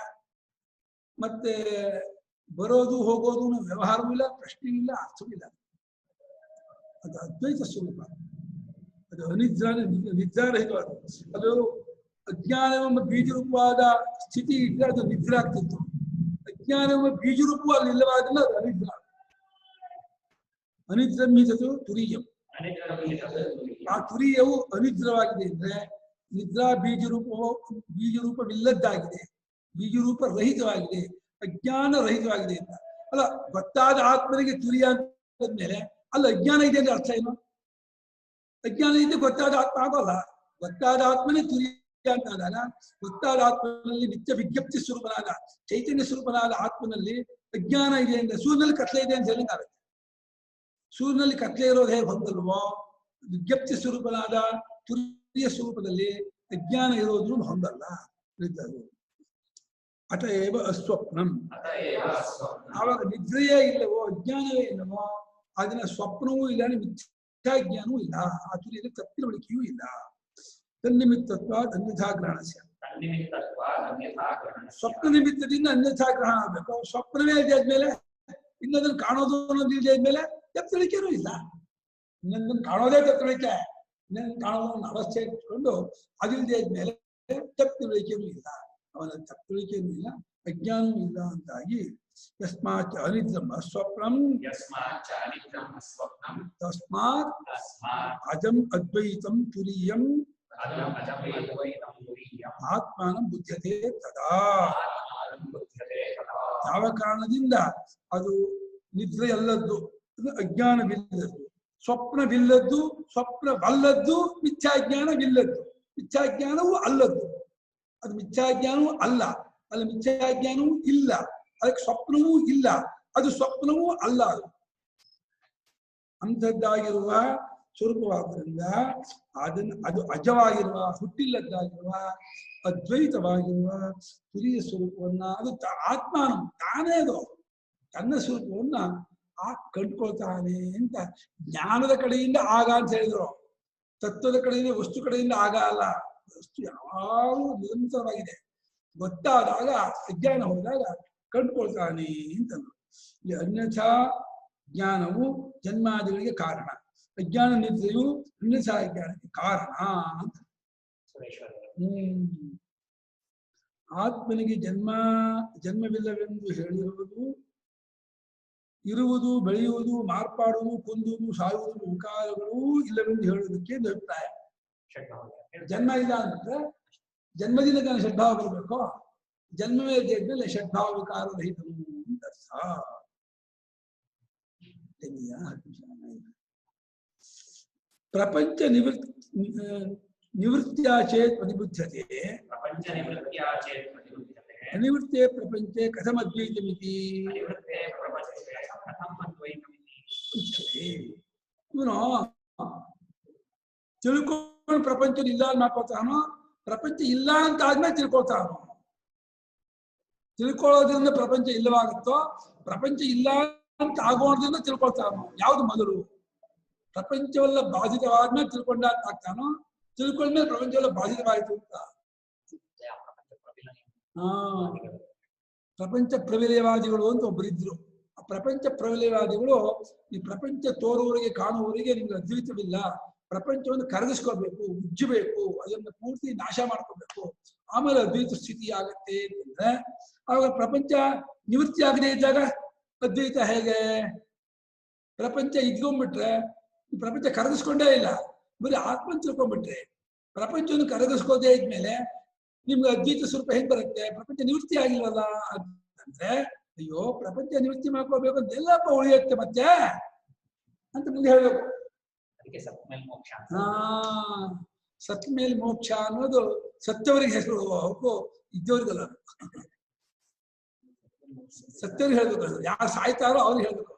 ಮತ್ತೆ ಬರೋದು ಹೋಗೋದು ವ್ಯವಹಾರವೂ ಇಲ್ಲ, ಪ್ರಶ್ನೆಯೂ ಇಲ್ಲ, ಅರ್ಥವೂ ಇಲ್ಲ. ಅದು ಅದ್ವೈತ ಸ್ವರೂಪ, ಅದು ನಿದ್ರಾರಹಿತವಾದ. ಅದು ಅಜ್ಞಾನವೆಂಬ ಬೀಜರೂಪವಾದ ಸ್ಥಿತಿ ಇದ್ರೆ ಅದು ನಿದ್ರೆ ಆಗ್ತಿತ್ತು. ಅಜ್ಞಾನವೆಂಬ ಬೀಜರೂಪವು ಅಲ್ಲಿ ಇಲ್ಲವಾದ್ರೆ ಅದು ಅನಿದ್ರ. ಅನಿದ್ರಮಿತದು ತುರಿಯಂ. ಆ ತುರಿಯವು ಅನಿದ್ರವಾಗಿದೆ ಅಂದ್ರೆ ನಿದ್ರಾ ಬೀಜರೂಪವಿಲ್ಲದ್ದಾಗಿದೆ, ಬೀಜರೂಪ ರಹಿತವಾಗಿದೆ, ಅಜ್ಞಾನ ರಹಿತವಾಗಿದೆ ಅಂತ. ಅಲ್ಲ, ಗೊತ್ತಾದ ಆತ್ಮನಿಗೆ ತುರಿಯ ಅಂತಂದ್ಮೇಲೆ ಅಲ್ಲ ಅಜ್ಞಾನ ಇದೆ ಅಂದ್ರೆ ಅರ್ಥ ಏನು? ಅಜ್ಞಾನ ಇದೆ ಗೊತ್ತಾದ ಆತ್ಮ ಆಗೋಲ್ಲ. ಗೊತ್ತಾದ ಆತ್ಮನೇ ತುರಿಯ ಅಂತ ಆದಾಗ, ಗೊತ್ತಾದ ಆತ್ಮನಲ್ಲಿ ನಿತ್ಯ ವಿಜ್ಞಪ್ತಿ ಸ್ವರೂಪನಾದ ಚೈತನ್ಯ ಸ್ವರೂಪನಾದ ಆತ್ಮನಲ್ಲಿ ಅಜ್ಞಾನ ಇದೆ ಅಂದ್ರೆ ಸೂರ್ಯನಲ್ಲಿ ಕತ್ಲೆ ಇದೆ ಅಂತ ಹೇಳಿದಾಗುತ್ತೆ. ಸೂರ್ಯನಲ್ಲಿ ಕತ್ಲೆ ಇರೋದು ಹೇಗೆ ಹೊಂದಲ್ವೋ, ವಿಜ್ಞಪ್ತಿ ಸ್ವರೂಪನಾದ ತುರಿಯ ಸ್ವರೂಪದಲ್ಲಿ ಅಜ್ಞಾನ ಇರೋದು ಹೊಂದಲ್ಲ. ಅತಏವ ಅಸ್ವಪ್ನಂ. ಆವಾಗ ನಿದ್ರೆಯೇ ಇಲ್ಲವೋ, ಅಜ್ಞಾನವೇ ಇಲ್ಲವೋ, ಅದನ್ನ ಸ್ವಪ್ನವೂ ಇಲ್ಲ, ಮಿಥ್ಯಾಜ್ಞಾನವೂ ಇಲ್ಲ, ಆ ತುರಿಯಲ್ಲಿ ತಪ್ಪಿರುವಿಕೆಯೂ ಇಲ್ಲ. ತನ್ನಿಮಿತ್ತತ್ವ ಅನ್ಯಥಾ ಗ್ರಹಣಸ್ಯ. ಸ್ವಪ್ನ ನಿಮಿತ್ತದಿಂದ ಅನ್ಯಥಾ ಗ್ರಹಣ ಆಗ್ಬೇಕು. ಸ್ವಪ್ನವೇ ಇದೆ ಆದ್ಮೇಲೆ ಇನ್ನೊಂದನ್ನು ಕಾಣೋದು ಅನ್ನೋದು ಇದೆ ಆದ್ಮೇಲೆ ತಪ್ಪಿರುವಿಕೆಯೂ ಇಲ್ಲ. ಇನ್ನೊಂದನ್ನು ಕಾಣೋದೇ ತಪ್ಪಿರುವಿಕೆ, ಕಾಣುವ ಅವಸ್ಥೆ ಇಟ್ಕೊಂಡು ಅದಿಲ್ಲದೆ ಇದ್ಮೇಲೆ ತಪ್ಪು ತಿಳುವಳಿಕೆಯೂ ಇಲ್ಲ, ಅವನ ತಪ್ಪು ತಿಳುವಳಿಕೆಯೂ ಇಲ್ಲ, ಅಜ್ಞಾನವೂ ಇಲ್ಲ ಅಂತಾಗಿ ಯಸ್ಮಾತ್ ಅನಿದ್ರಂ ಅಸ್ವಪ್ನಂ ತಸ್ಮಾತ್ ಅಜಂ ಅದ್ವೈತಂ ತುರೀಯಂ ಆತ್ಮಾನಂ ಬುದ್ಧತೆ ತದಾ. ಯಾವ ಕಾರಣದಿಂದ ಅದು ನಿದ್ರೆಯಲ್ಲದ್ದು, ಅಜ್ಞಾನವಿಲ್ಲದ್ದು, ಸ್ವಪ್ನವಿಲ್ಲದ್ದು, ಸ್ವಪ್ನವಲ್ಲದ್ದು, ಮಿಥ್ಯಾಜ್ಞಾನವಿಲ್ಲದ್ದು, ಮಿಥ್ಯಾಜ್ಞಾನವೂ ಅಲ್ಲದ್ದು, ಅದು ಮಿಥ್ಯಾಜ್ಞಾನವೂ ಅಲ್ಲ, ಅಲ್ಲಿ ಮಿಥ್ಯಾಜ್ಞಾನವೂ ಇಲ್ಲ, ಅದಕ್ಕೆ ಸ್ವಪ್ನವೂ ಇಲ್ಲ, ಅದು ಸ್ವಪ್ನವೂ ಅಲ್ಲ. ಅಂಥದ್ದಾಗಿರುವ ಸ್ವರೂಪವಾದ್ದರಿಂದ ಅದು ಅಜವಾಗಿರುವ, ಹುಟ್ಟಿಲ್ಲದ್ದಾಗಿರುವ, ಅದ್ವೈತವಾಗಿರುವ ತುರಿಯ ಸ್ವರೂಪವನ್ನ ಅದು ಆತ್ಮಾನ ತಾನೇ ಅದು ತನ್ನ ಸ್ವರೂಪವನ್ನ ಕಂಡುಕೊಳ್ತಾನೆ ಅಂತ ಜ್ಞಾನದ ಕಡೆಯಿಂದ ಆಗ ಅಂತ ಹೇಳಿದ್ರು. ತತ್ವದ ಕಡೆಯಿಂದ, ವಸ್ತು ಕಡೆಯಿಂದ ಆಗ ಅಲ್ಲ. ವಸ್ತು ಯಾವಾಗಲೂ ನಿರಂತರವಾಗಿದೆ. ಗೊತ್ತಾದಾಗ, ಅಜ್ಞಾನ ಹೋದಾಗ ಕಂಡುಕೊಳ್ತಾನೆ ಅಂತಂದ್ರು. ಈ ಅನ್ಯಥಾ ಜ್ಞಾನವು ಜನ್ಮಾದಿಗಳಿಗೆ ಕಾರಣ, ಅಜ್ಞಾನ ನಿದ್ರೆಯು ಅನ್ಯಥಾ ಜ್ಞಾನಕ್ಕೆ ಕಾರಣ ಅಂತ. ಆತ್ಮನಿಗೆ ಜನ್ಮವಿಲ್ಲವೆಂದು ಹೇಳಿರುವುದು, ಇರುವುದು, ಬೆಳೆಯುವುದು, ಮಾರ್ಪಾಡುವುದು, ಕುಂದುವುದು, ಸಾಯುವುದು, ವಿಕಾರಗಳೂ ಇಲ್ಲವೆಂದು ಹೇಳುವುದಕ್ಕೆ ಒಂದು ಅಭಿಪ್ರಾಯ. ಜನ್ಮ ಇಲ್ಲ ಅಂದ್ರೆ ಜನ್ಮದಿಂದ ನಾನು ಷಡ್ಭಾವ ಬರಬೇಕು, ಜನ್ಮವೇ ಇದ್ಮೇಲೆ ಷಡ್ಭಾವ ವಿಕಾರ ರಹಿತನು ಅಂತ ಅರ್ಥ. ಪ್ರಪಂಚ ನಿವೃತ್ತಿಯ ಚೇತ್ ಪ್ರತಿಬುದ್ಧತೆ ಅನಿವೃತ್ತೇ ಪ್ರಪಂಚೆ ಕಥಮದ್ವೈತಮಿತಿ. ಇವನು ತಿಳ್ಕೊಂಡು ಪ್ರಪಂಚ ಇಲ್ಲ ಅಂತ ಮಾಡ್ಕೊಳ್ತಾನೋ, ಪ್ರಪಂಚ ಇಲ್ಲ ಅಂತ ಆದ್ಮೇಲೆ ತಿಳ್ಕೊಳ್ತಾನೋ. ತಿಳ್ಕೊಳ್ಳೋದ್ರಿಂದ ಪ್ರಪಂಚ ಇಲ್ಲವಾಗುತ್ತೋ, ಪ್ರಪಂಚ ಇಲ್ಲ ಅಂತ ಆಗೋದ್ರಿಂದ ತಿಳ್ಕೊಳ್ತಾನೋ, ಯಾವ್ದು ಮೊದಲು? ಪ್ರಪಂಚವೆಲ್ಲ ಬಾಧಿತವಾದ್ಮೇಲೆ ತಿಳ್ಕೊಂಡ ಅಂತ ಆಗ್ತಾನೋ, ತಿಳ್ಕೊಂಡ್ಮೇಲೆ ಪ್ರಪಂಚವೆಲ್ಲ ಬಾಧಿತವಾಯಿತು ಅಂತ. ಪ್ರಪಂಚ ಪ್ರವಿಲಯವಾದಿಗಳು ಅಂತ ಒಬ್ಬರಿದ್ರು. ಆ ಪ್ರಪಂಚ ಪ್ರವಿಲಯವಾದಿಗಳು ಈ ಪ್ರಪಂಚ ತೋರುವವರಿಗೆ, ಕಾಣುವವರಿಗೆ ನಿಮ್ಗೆ ಅದ್ವೈತವಿಲ್ಲ, ಪ್ರಪಂಚವನ್ನು ಕರಗಿಸ್ಕೋಬೇಕು, ಉಜ್ಜಬೇಕು, ಅದನ್ನು ಪೂರ್ತಿ ನಾಶ ಮಾಡ್ಕೋಬೇಕು, ಆಮೇಲೆ ಅದ್ವೈತ ಸ್ಥಿತಿ ಆಗತ್ತೆ ಅಂತಂದ್ರೆ, ಆವಾಗ ಪ್ರಪಂಚ ನಿವೃತ್ತಿ ಆಗದೆ ಇದ್ದಾಗ ಅದ್ವೈತ ಹೇಗೆ? ಪ್ರಪಂಚ ಇದ್ಕೊಂಡ್ಬಿಟ್ರೆ ಪ್ರಪಂಚ ಕರಗಿಸ್ಕೊಂಡೇ ಇಲ್ಲ, ಬರೀ ಆತ್ಮ ತಿಳ್ಕೊಂಡ್ಬಿಟ್ರೆ, ಪ್ರಪಂಚವನ್ನು ಕರಗಿಸ್ಕೋದೇ ಇದ್ಮೇಲೆ ನಿಮ್ಗೆ ಅದ್ವೈತ ಸ್ವರೂಪ ಹೆಂಗ್ ಬರುತ್ತೆ? ಪ್ರಪಂಚ ನಿವೃತ್ತಿ ಆಗಿಲ್ವಲ್ಲ ಅಂತಂದ್ರೆ, ಅಯ್ಯೋ ಪ್ರಪಂಚ ನಿವೃತ್ತಿ ಮಾಡ್ಕೋಬೇಕು ಅಂತ ಎಲ್ಲಪ್ಪ ಉಳಿಯುತ್ತೆ ಮತ್ತೆ ಅಂತ ಮುಂದೆ ಹೇಳ್ಬೇಕು. ಸತ್ ಮೇಲೆ ಮೋಕ್ಷ ಅನ್ನೋದು ಸತ್ಯವರಿಗೆ ಹೆಸರು, ಅವಕ್ಕೂ ಇದ್ದವ್ರಿಗಲ್ಲ. ಸತ್ಯವ್ರಿಗೆ ಹೇಳ್ಬೇಕು, ಯಾರು ಸಾಯ್ತಾರೋ ಅವ್ರಿಗೆ ಹೇಳ್ಬೇಕು.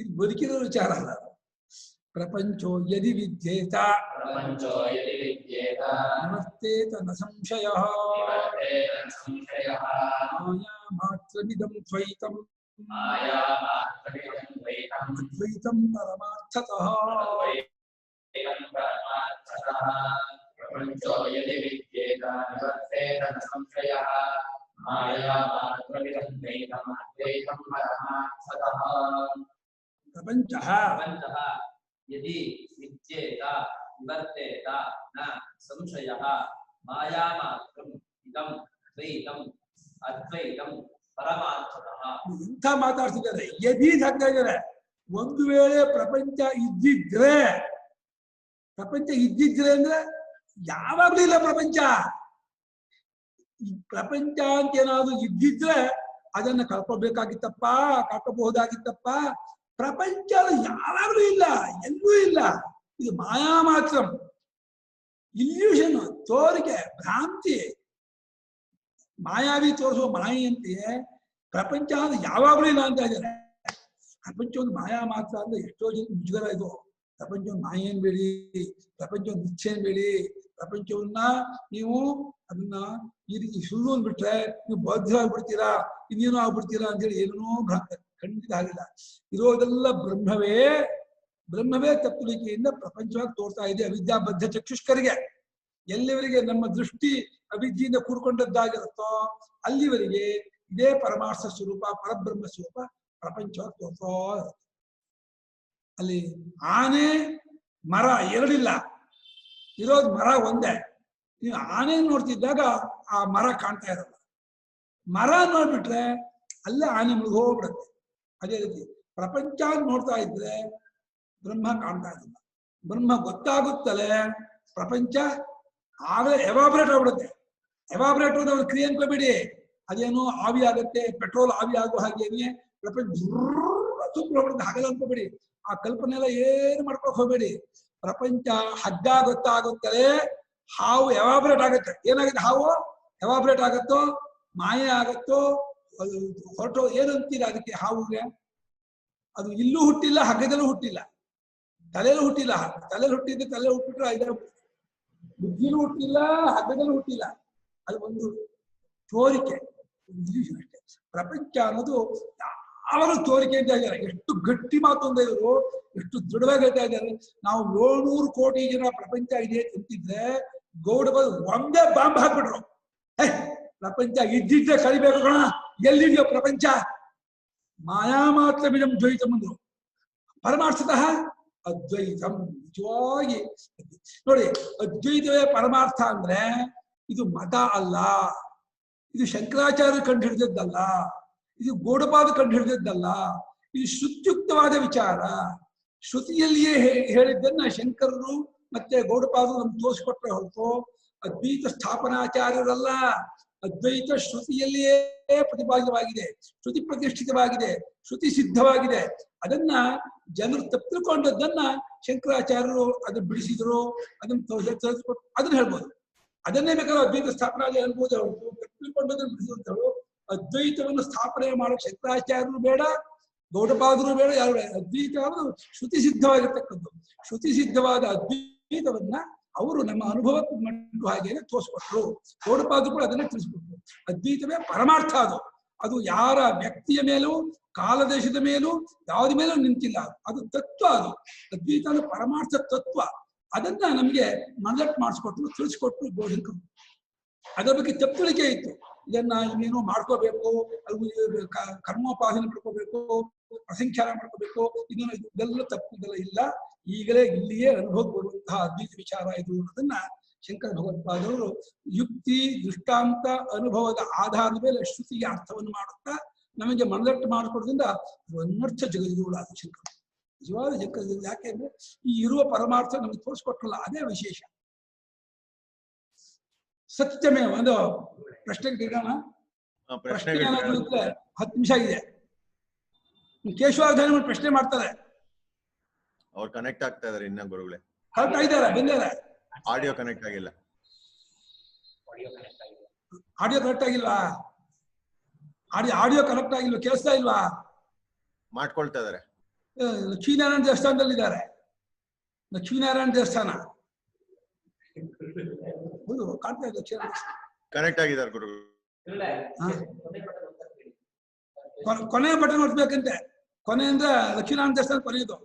ಇದು ಬದುಕಿರೋ ವಿಚಾರ ಅಲ್ಲ. ಪ್ರಪಂಚೋ ಯದಿ ವಿದ್ಯೇತ ನಿವರ್ತೇತ ನ ಸಂಶಯಃ ಮಾಯಾ ಮಾತ್ರಮಿದಂ ದ್ವೈತಂ ಅದ್ವೈತಂ ಪರಮಾರ್ಥತಃ. ಪ್ರಪಂಚೋ ಯದಿ ವಿದ್ಯೇತ ನಿವರ್ತೇತ ನ ಸಂಶಯಃ ಮಾಯಾ ಮಾತ್ರಮಿದಂ ದ್ವೈತಂ ಅದ್ವೈತಂ ಪರಮಾರ್ಥತಃ. ಪ್ರಪಂಚಃ ಯದಿ ವಿದ್ಯೇತ ನಿವರ್ತೇತ ನ ಸಂಶಯಃ ಮಾಯಾ ಮಾತ್ರಂ ಇದಂ ದ್ವೈತಂ ಅದ್ವೈತಂ ಪರಮಾರ್ಥತಃ. ಇಂಥ ಮಾತಾಡ್ತಿದ್ದಾರೆ, ಯದಿ ಹಾಕ್ತಾ ಇದ್ದಾರೆ. ಒಂದು ವೇಳೆ ಪ್ರಪಂಚ ಇದ್ದಿದ್ರೆ, ಪ್ರಪಂಚ ಇದ್ದಿದ್ರೆ ಅಂದ್ರೆ ಯಾವಾಗ್ಲೂ ಇಲ್ಲ ಪ್ರಪಂಚ. ಈ ಪ್ರಪಂಚ ಅಂತ ಏನಾದ್ರು ಇದ್ದಿದ್ರೆ ಅದನ್ನ ಕಳ್ಕೊಬೇಕಾಗಿತ್ತಪ್ಪ, ಕಳ್ಕೋಬಹುದಾಗಿತ್ತಪ್ಪ. ಪ್ರಪಂಚ ಯಾವಾಗ್ಲೂ ಇಲ್ಲ, ಎಲ್ಲೂ ಇಲ್ಲ. ಇದು ಮಾಯಾ ಮಾತ್ರ, ಇಲ್ಯೂಷನ್, ತೋರಿಕೆ, ಭ್ರಾಂತಿ. ಮಾಯಾವಿ ತೋರಿಸುವ ಮಾಯೆಯಂತೆಯೇ ಪ್ರಪಂಚ ಅಂದ್ರೆ ಯಾವಾಗ್ಲೂ ಇಲ್ಲ ಅಂತ ಇದ್ದಾರೆ. ಪ್ರಪಂಚ ಒಂದು ಮಾಯಾ ಮಾತ್ರ ಅಂದ್ರೆ ಎಷ್ಟೋ ಜನ ಮುಜುಗರ ಇದು. ಪ್ರಪಂಚವನ್ನು ಮಾಯೆ ಅನ್ಬೇಡಿ, ಪ್ರಪಂಚವನ್ನು ನಿಶ್ಚಯ ಅನ್ಬೇಡಿ. ಪ್ರಪಂಚವನ್ನ ನೀವು ಅದನ್ನ ಈ ರೀತಿ ಸುಳ್ಳು ಅಂದ್ಬಿಟ್ರೆ ನೀವು ಬದ್ಧ ಆಗ್ಬಿಡ್ತೀರಾ, ಇನ್ನೇನೋ ಆಗ್ಬಿಡ್ತೀರಾ ಅಂತೇಳಿ ಏನೇನೋ ಭ್ರಾಂತಿ. ಖಂಡಿತ ಆಗಿಲ್ಲ. ಇರೋದೆಲ್ಲ ಬ್ರಹ್ಮವೇ. ಬ್ರಹ್ಮವೇ ತತ್ವಲಿಕೆಯಿಂದ ಪ್ರಪಂಚವಾಗಿ ತೋರ್ತಾ ಇದೆ ಅವಿದ್ಯಾಬದ್ಧ ಚಕ್ಷುಷ್ಕರಿಗೆ. ಎಲ್ಲಿವರೆಗೆ ನಮ್ಮ ದೃಷ್ಟಿ ಅವಿದ್ಯೆಯಿಂದ ಕೂಡ್ಕೊಂಡದ್ದಾಗಿರುತ್ತೋ ಅಲ್ಲಿವರೆಗೆ ಇದೇ ಪರಮಾರ್ಥ ಸ್ವರೂಪ, ಪರಬ್ರಹ್ಮ ಸ್ವರೂಪ ಪ್ರಪಂಚವಾಗಿ ತೋರ್ತಾ ಇರುತ್ತೆ. ಅಲ್ಲಿ ಆನೆ ಮರ ಎರಡಿಲ್ಲ, ಇರೋದು ಮರ ಒಂದೇ. ನೀವು ಆನೆ ನೋಡ್ತಿದ್ದಾಗ ಆ ಮರ ಕಾಣ್ತಾ ಇರಲ್ಲ. ಮರ ನೋಡ್ಬಿಟ್ರೆ ಅಲ್ಲೇ ಆನೆ ಮುಳುಗಿ ಹೋಗ್ಬಿಡುತ್ತೆ. ಅದೇ ರೀತಿ ಪ್ರಪಂಚ ನೋಡ್ತಾ ಇದ್ರೆ ಬ್ರಹ್ಮ ಕಾಣ್ತಾ ಇರಲ್ಲ. ಬ್ರಹ್ಮ ಗೊತ್ತಾಗುತ್ತಲೇ ಪ್ರಪಂಚ ಆಗಲೇ ಎವಾಬ್ರೇಟ್ ಆಗ್ಬಿಡುತ್ತೆ. ಎವಾಬ್ರೇಟ್ ಅವ್ರ ಕ್ರಿಯೆ ಅನ್ಕೋಬೇಡಿ, ಅದೇನು ಆವಿ ಆಗುತ್ತೆ, ಪೆಟ್ರೋಲ್ ಆವಿ ಆಗುವ ಹಾಗೇನೆ ಪ್ರಪಂಚ ತುಂಬಿಬಿಡುತ್ತೆ ಹಾಗೆಲ್ಲ ಅನ್ಕೋಬೇಡಿ. ಆ ಕಲ್ಪನೆ ಎಲ್ಲ ಏನು ಮಾಡ್ಕೊಕ್ ಹೋಗ್ಬೇಡಿ. ಪ್ರಪಂಚ ಹಗ್ಗ ಗೊತ್ತಾಗುತ್ತಲೇ ಹಾವು ಎವಾಬ್ರೇಟ್ ಆಗುತ್ತೆ. ಏನಾಗುತ್ತೆ ಹಾವು ಎವಾಬ್ರೇಟ್ ಆಗುತ್ತೋ, ಮಾಯೆ ಆಗುತ್ತೋ, ಹೊರಟೋ ಏನಂತೀರ ಅದಕ್ಕೆ ಹಾವುಗೆ? ಅದು ಇಲ್ಲೂ ಹುಟ್ಟಿಲ್ಲ, ಹಗ್ಗದಲ್ಲೂ ಹುಟ್ಟಿಲ್ಲ, ತಲೆಯಲ್ಲೂ ಹುಟ್ಟಿಲ್ಲ. ತಲೆಯಲ್ಲಿ ಹುಟ್ಟಿದ್ರೆ ತಲೆ ಹುಟ್ಟಿಟ್ರೆ ಐದರ ಬುದ್ಧಿಲೂ ಹುಟ್ಟಿಲ್ಲ, ಹಗ್ಗದಲ್ಲೂ ಹುಟ್ಟಿಲ್ಲ. ಅದು ಒಂದು ತೋರಿಕೆ, ಅಷ್ಟೇ. ಪ್ರಪಂಚ ಅನ್ನೋದು ಯಾವಾಗಲೂ ತೋರಿಕೆ ಅಂತ ಇದ್ದಾರೆ. ಎಷ್ಟು ಗಟ್ಟಿ ಮಾತು ಅಂತ ಇವರು, ಎಷ್ಟು ದೃಢವಾಗಿ ಹೇಳ್ತಾ ಇದ್ದಾರೆ. ನಾವು 700 ಕೋಟಿ ಜನ ಪ್ರಪಂಚ ಇದೆ ಅಂತಿದ್ರೆ ಗೌಡ ಒಂದೇ ಬಾಂಬ್ ಹಾಕ್ಬಿಟ್ರು. ಪ್ರಪಂಚ ಇದ್ದಿದ್ದೆ ಕಲಿಬೇಕು ಕಣ, ಎಲ್ಲಿದೆಯೋ ಪ್ರಪಂಚ? ಮಾಯಾ ಮಾತ್ರ ಬಿಡಂ ದ್ವೈತಂ ಅಂದ್ರು. ಪರಮಾರ್ಥತಃ ಅದ್ವೈತಂ. ನಿಜವಾಗಿ ನೋಡಿ, ಅದ್ವೈತವೇ ಪರಮಾರ್ಥ ಅಂದ್ರೆ ಇದು ಮತ ಅಲ್ಲ, ಇದು ಶಂಕರಾಚಾರ್ಯ ಕಂಡು ಹಿಡಿದದ್ದಲ್ಲ, ಇದು ಗೌಡಪಾದ ಕಂಡು ಹಿಡಿದದ್ದಲ್ಲ, ಇದು ಶ್ರುತ್ಯುಕ್ತವಾದ ವಿಚಾರ. ಶ್ರುತಿಯಲ್ಲಿಯೇ ಹೇಳಿದ್ದನ್ನ ಶಂಕರರು ಮತ್ತೆ ಗೌಡಪಾದರು ನಮ್ಗೆ ತೋರಿಸ್ಕೊಟ್ರೆ ಹೊರತು ಅದ್ವೈತ ಸ್ಥಾಪನಾಚಾರ್ಯರಲ್ಲ. ಅದ್ವೈತ ಶ್ರುತಿಯಲ್ಲಿಯೇ ಪ್ರತಿಪಾದಿತವಾಗಿದೆ, ಶ್ರುತಿ ಪ್ರತಿಷ್ಠಿತವಾಗಿದೆ, ಶ್ರುತಿ ಸಿದ್ಧವಾಗಿದೆ. ಅದನ್ನ ಜನರು ತಪ್ಪಿಕೊಂಡದ್ದನ್ನ ಶಂಕರಾಚಾರ್ಯರು ಅದನ್ನ ಬಿಡಿಸಿದ್ರು, ಅದನ್ನ ತೋರಿಸ್ಕೊಟ್ಟು ಅದನ್ನ ಹೇಳ್ಬೋದು. ಅದನ್ನೇ ಬೇಕಾದ್ರೆ ಅದ್ವೈತ ಸ್ಥಾಪನೆ ಅನ್ಬೋದು. ಹೊರತು ತಪ್ಪಿಕೊಂಡದನ್ನು ಬಿಡಿಸಿದ್ರು. ಅದ್ವೈತವನ್ನು ಸ್ಥಾಪನೆ ಮಾಡೋ ಶಂಕರಾಚಾರ್ಯರು ಬೇಡ, ಗೌಡಪಾದರು ಬೇಡ, ಯಾರು ಬೇಡ. ಅದ್ವೈತ ಅನ್ನೋದು ಶ್ರುತಿ ಸಿದ್ಧವಾಗಿರ್ತಕ್ಕದ್ದು. ಶ್ರುತಿ ಸಿದ್ಧವಾದ ಅದ್ವೈತವನ್ನ ಅವರು ನಮ್ಮ ಅನುಭವಕ್ಕೆ ಮಟ್ಟು ಹಾಗೆ ತೋರಿಸ್ಕೊಟ್ರು. ಗೌಡಪಾದರು ಕೂಡ ಅದನ್ನೇ ತಿಳಿಸ್ಕೊಟ್ರು. ಅದ್ವೈತವೇ ಪರಮಾರ್ಥ. ಅದು ಯಾರ ವ್ಯಕ್ತಿಯ ಮೇಲೂ ಕಾಲದೇಶದ ಮೇಲೂ ಯಾವುದ ಮೇಲೂ ನಿಂತಿಲ್ಲ. ಅದು ತತ್ವ. ಅದು ಅದ್ವೈತ ಅಂದ್ರೆ ಪರಮಾರ್ಥ ತತ್ವ. ಅದನ್ನ ನಮ್ಗೆ ಮನದಟ್ಟು ಮಾಡಿಸ್ಕೊಟ್ರು, ತಿಳಿಸ್ಕೊಟ್ರು ಬೋಧಕರು. ಅದರ ಬಗ್ಗೆ ತಪ್ಪುಳಿಕೆ ಇತ್ತು. ಇದನ್ನ ಇನ್ನೇನು ಮಾಡ್ಕೋಬೇಕು, ಕರ್ಮೋಪಾಸನೆ ಮಾಡ್ಕೋಬೇಕು, ಪ್ರಸಂಖ್ಯಾನ ಮಾಡ್ಕೋಬೇಕು, ಇದೆಲ್ಲ ತಪ್ಪುದೆಲ್ಲ ಇಲ್ಲ. ಈಗಲೇ ಇಲ್ಲಿಯೇ ಅನುಭವ ಬರುವಂತಹ ಅದ್ವೈತ ವಿಚಾರ ಇದು ಅನ್ನೋದನ್ನ ಶಂಕರ ಭಗವತ್ಪಾದವರು ಯುಕ್ತಿ, ದೃಷ್ಟಾಂತ, ಅನುಭವದ ಆಧಾರದ ಮೇಲೆ ಶ್ರುತಿಗೆ ಅರ್ಥವನ್ನು ಮಾಡುತ್ತಾ ನಮಗೆ ಮನದಟ್ಟು ಮಾಡಿಕೊಡೋದ್ರಿಂದ ಅನರ್ಥ ಜಗದ್ಗುರುಳಾದ ಶಂಕರ. ನಿಜವಾದ ಶಂಕರ. ಯಾಕೆ ಅಂದ್ರೆ ಈ ಇರುವ ಪರಮಾರ್ಥ ನಮಗೆ ತೋರಿಸ್ಕೊಟ್ರಲ್ಲ, ಅದೇ ವಿಶೇಷ. ಸತ್ಯಮೇ ಒಂದು ಪ್ರಶ್ನೆಗೆ ಕೇಳೋಣ. ಪ್ರಶ್ನೆ 10 ನಿಮಿಷ ಆಗಿದೆ. ಕೇಶವಾಧಾನ ಪ್ರಶ್ನೆ ಮಾಡ್ತಾರೆ. ಅವ್ರು ಕನೆಕ್ಟ್ ಆಗ್ತಾ ಇದಾರೆ ಇನ್ನ ಗುರುಗಳೇ. ಕರೆಕ್ಟ್ ಆಗಿದ್ದಾರೆ, ಬಂದಿದ್ದಾರೆ. ಆಡಿಯೋ ಕನೆಕ್ಟ್ ಆಗಿಲ್ಲ. ಆಡಿಯೋ ಕರೆಕ್ಟ್ ಆಗಿಲ್ವಾ? ಆಡಿಯೋ ಕರೆಕ್ಟ್ ಆಗಿಲ್ವಾ? ಕೇಳಿಸ್ತಾ ಇಲ್ವಾ? ಮಾಡ್ಕೊಳ್ತಾ ಇದಾರೆ. ಲಕ್ಷ್ಮೀನಾರಾಯಣ ದೇವಸ್ಥಾನದಲ್ಲಿ ಇದ್ದಾರೆ. ಲಕ್ಷ್ಮೀನಾರಾಯಣ ದೇವಸ್ಥಾನ ಕಾಣ್ತಾ ಇದೆ. ಕನೆಕ್ಟ್ ಆಗಿದ್ದಾರೆ ಗುರುಗಳು. ಕೊನೆಯ ಬಟನ್ ಹೊಡ್ಬೇಕಂತೆ. ಕೊನೆ ಅಂದ್ರೆ ಲಕ್ಷ್ಮೀನಾರಾಯಣ ದೇವಸ್ಥಾನ ಕೊನೆಯದು.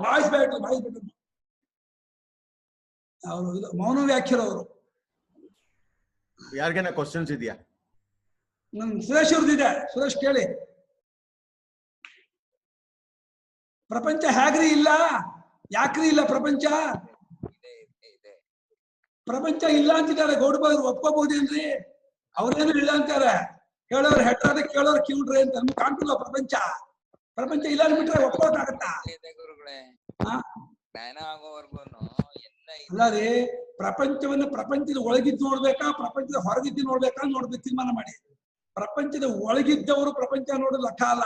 Voice button. ಅವರು ಮೌನ ವ್ಯಾಖ್ಯರವರು. ಯಾರಿಗೇನ ಕ್ವಶನ್ಸ್ ಇದೆಯಾ? ಸುರೇಶ್ ಅವ್ರದ್ದಿದೆ. ಸುರೇಶ್ ಕೇಳಿ. ಪ್ರಪಂಚ ಹೇಗ್ರಿ ಇಲ್ಲ? ಯಾಕ್ರಿ ಇಲ್ಲ ಪ್ರಪಂಚ? ಪ್ರಪಂಚ ಇಲ್ಲ ಅಂತಿದ್ದಾರೆ. ಗೌಡಪಾದರು ಒಪ್ಕೋಬಹುದೇನ್ರಿ? ಅವ್ರೇನು ಇಲ್ಲ ಅಂತಾರೆ. ಹೇಳೋರು ಹೆಟ್ರಾದ ಕೇಳೋರು ಕಿವ್ಡ್ರಿ ಅಂತ ನಮ್ಗೆ ಕಾಣ್ತಿಲ್ಲ. ಪ್ರಪಂಚ ಇಲ್ಲ ಅಂದ್ಬಿಟ್ರೆ ಒಪ್ಕೋತಾಗತ್ತಾ? ಅಲ್ಲ ರೀ, ಪ್ರಪಂಚವನ್ನ ಪ್ರಪಂಚದ ಒಳಗಿದ್ದು ನೋಡ್ಬೇಕಾ, ಪ್ರಪಂಚದ ಹೊರಗಿದ್ದು ನೋಡ್ಬೇಕಾ ನೋಡ್ಬೇಕು, ತೀರ್ಮಾನ ಮಾಡಿ. ಪ್ರಪಂಚದ ಒಳಗಿದ್ದವರು ಪ್ರಪಂಚ ನೋಡೋದು ಲೆಕ್ಕ ಅಲ್ಲ.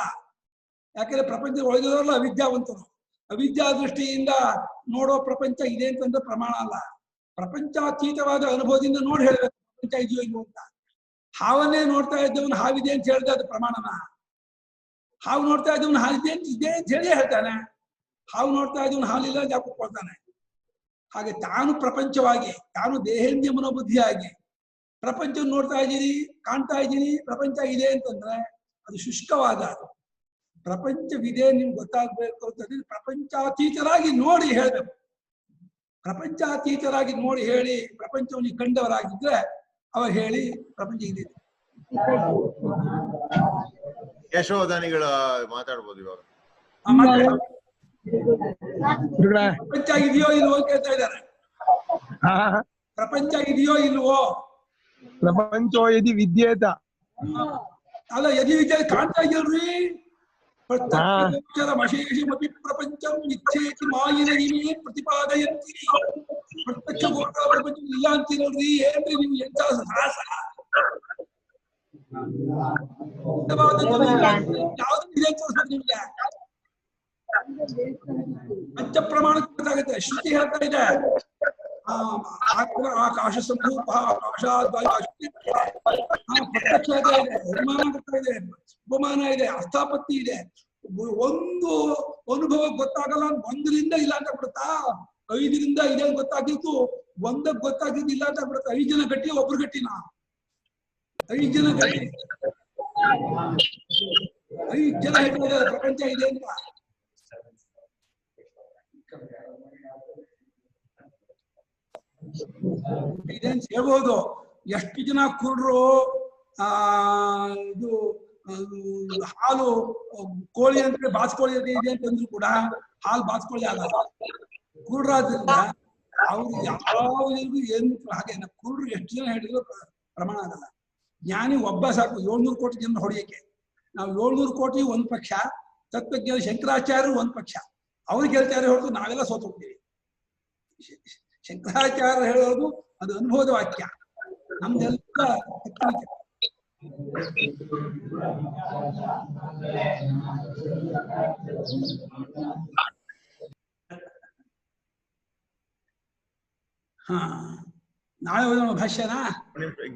ಯಾಕಂದ್ರೆ ಪ್ರಪಂಚದ ಒಳಗಿದವರಲ್ಲ ಅವಿದ್ಯಾವಂತರು. ಅವಿದ್ಯಾ ದೃಷ್ಟಿಯಿಂದ ನೋಡೋ ಪ್ರಪಂಚ ಇದೆ ಅಂತಂದ್ರೆ ಪ್ರಮಾಣ ಅಲ್ಲ. ಪ್ರಪಂಚಾತೀತವಾದ ಅನುಭವದಿಂದ ನೋಡಿ ಹೇಳ್ಬೇಕು ಪ್ರಪಂಚ ಇದೆಯೋ ಇಲ್ವೋ ಅಂತ. ಹಾವನ್ನೇ ನೋಡ್ತಾ ಇದ್ದವನು ಹಾವಿದೆ ಅಂತ ಹೇಳಿದ್ರೆ ಅದು ಪ್ರಮಾಣನ? ಹಾವು ನೋಡ್ತಾ ಇದ್ದವನು ಹಾವಿದೆ ಅಂತ ಇದೆ ಅಂತ ಹೇಳಿ ಹೇಳ್ತಾನೆ. ಹಾವು ನೋಡ್ತಾ ಇದ್ದವನು ಹಾಲಿಲ್ಲ ಅಂತ ಕೊಡ್ತಾನೆ. ಹಾಗೆ ತಾನು ಪ್ರಪಂಚವಾಗಿ, ತಾನು ದೇಹೇಂದ್ರಿಯ ಮನೋಬುದ್ಧಿಯಾಗಿ ಪ್ರಪಂಚವನ್ನು ನೋಡ್ತಾ ಇದ್ದೀನಿ, ಕಾಣ್ತಾ ಇದ್ದೀನಿ, ಪ್ರಪಂಚ ಇದೆ ಅಂತಂದ್ರೆ ಅದು ಶುಷ್ಕವಾದ. ಪ್ರಪಂಚವಿದೆ ನಿಮ್ಗೆ ಗೊತ್ತಾಗ್ಬೇಕು ಅಂತಂದ್ರೆ ಪ್ರಪಂಚಾತೀತರಾಗಿ ನೋಡಿ ಹೇಳ್ಬೇಕು. ಪ್ರಪಂಚಾತೀತರಾಗಿ ನೋಡಿ ಹೇಳಿ ಪ್ರಪಂಚವನ್ನು ಕಂಡವರಾಗಿದ್ರೆ ಅವ ಹೇಳಿ ಪ್ರಪಂಚ ಇದೆ. ಯಶೋದಾನಿಗಳು ಮಾತಾಡ್ಬೋದು ಇವಾಗ. ಪ್ರಪಂಚ ಇದೆಯೋ ಇಲ್ವೋ ಅಂತ ಕೇಳ್ತಾ ಇದ್ದಾರೆ. ಪ್ರಪಂಚ ಇದೆಯೋ ಇಲ್ವೋ? ಪ್ರಪಂಚೋ ಯದಿ ವಿದ್ಯೇತ. ಅಲ್ಲ, ಯದಿ ವಿದ್ಯೆ ಕಾಣ್ತಾ ಇದೆಯಲ್ರಿ. ಪ್ರತ್ಯಕ್ಷರಮಶೇಷಮಪಿ ಪ್ರಪಂಚಂ ಇಚ್ಛೇತಿ ಮಾಯಿನ ಇಮೇ ಪ್ರತಿಪಾದಯಂತಿ. ಪ್ರತ್ಯಕ್ಷ ಗೋಚರ ಪ್ರಪಂಚ ಇಲ್ಲ ಅಂತೀರಲ್ರಿ, ಏನ್ರಿ ನೀವು ಎಂತ ಸಾಹಸ? ಯಾವ್ದು ಇದೆ ತೋರಿಸ್ಬೇಕು ನಿಮ್ಗೆ. ಪಂಚ ಪ್ರಮಾಣ ಗೊತ್ತಾಗುತ್ತೆ. ಶ್ರುತಿ ಹೇಳ್ತಾ ಇದೆ ಆಕಾಶ ಸಂಭೂತ ಪ್ರತ್ಯಕ್ಷ ಇದೆ, ಅನುಮಾನ ಗೊತ್ತಾ ಇದೆ, ಉಪಮಾನ ಇದೆ, ಅರ್ಥಾಪತ್ತಿ ಇದೆ. ಒಂದು ಅನುಭವ ಗೊತ್ತಾಗಲ್ಲ, ಒಂದರಿಂದ ಇಲ್ಲ ಅಂತ ಬಿಡುತ್ತಾ? 5ರಿಂದ ಇದೆ ಅಂತ ಗೊತ್ತಾಗಿತ್ತು, ಒಂದಕ್ಕೆ ಗೊತ್ತಾಗಿದ್ದು ಇಲ್ಲ ಅಂತ ಬಿಡುತ್ತಾ? 5 ಜನ ಗಟ್ಟಿ, ಒಬ್ರು ಗಟ್ಟಿನಾ? 5 ಜನ ಗಟ್ಟಿ, 5 ಜನ ಹೇಳ್ತಾರೆ ಪ್ರಪಂಚ ಇದೆ ಅಂತ. ಇದೇನ್ ಹೇಳ್ಬೋದು. ಎಷ್ಟು ಜನ ಕುರುಡ್ರು ಇದು ಹಾಲು ಕೋಳಿ ಅಂದ್ರೆ ಬಾಸ್ಕೋಳಿ ಇದೆ ಅಂತಂದ್ರು ಕೂಡ ಹಾಲು ಬಾಸ್ಕೋಳಿ ಆಗಲ್ಲ. ಕುರುಡ್ರಾದ್ರಿಂದ ಅವ್ರು ಯಾವ್ದು ಏನು ಹಾಗೆ ಕುರುಡ್ರು ಎಷ್ಟು ಜನ ಹೇಳಿದ್ರು ಪ್ರಮಾಣ ಆಗಲ್ಲ. ಜ್ಞಾನಿ ಒಬ್ಬ ಸಾಕು 700 ಕೋಟಿ ಜನ ಹೊಡೆಯಕ್ಕೆ. ನಾವು 700 ಕೋಟಿ ಒಂದ್ ಪಕ್ಷ, ತತ್ವಜ್ಞಾನಿ ಶಂಕರಾಚಾರ್ಯರು ಒಂದ್ ಪಕ್ಷ. ಅವ್ರಿಗೆ ಹೇಳ್ತಾರೆ ಹೊರತು ನಾವೆಲ್ಲ ಸೋತು ಹೋಗ್ತೀವಿ. ಶಂಕರಾಚಾರ್ಯ ಹೇಳೋದು ಅದು ಅನುಭವದ ವಾಕ್ಯ, ನಮ್ದೆಲ್ಲ ತಕ್ಕನಿಕೆ. ಹಾ, ನಾಳೆ ಓದೋಣ ಭಾಷ್ಯನಾ?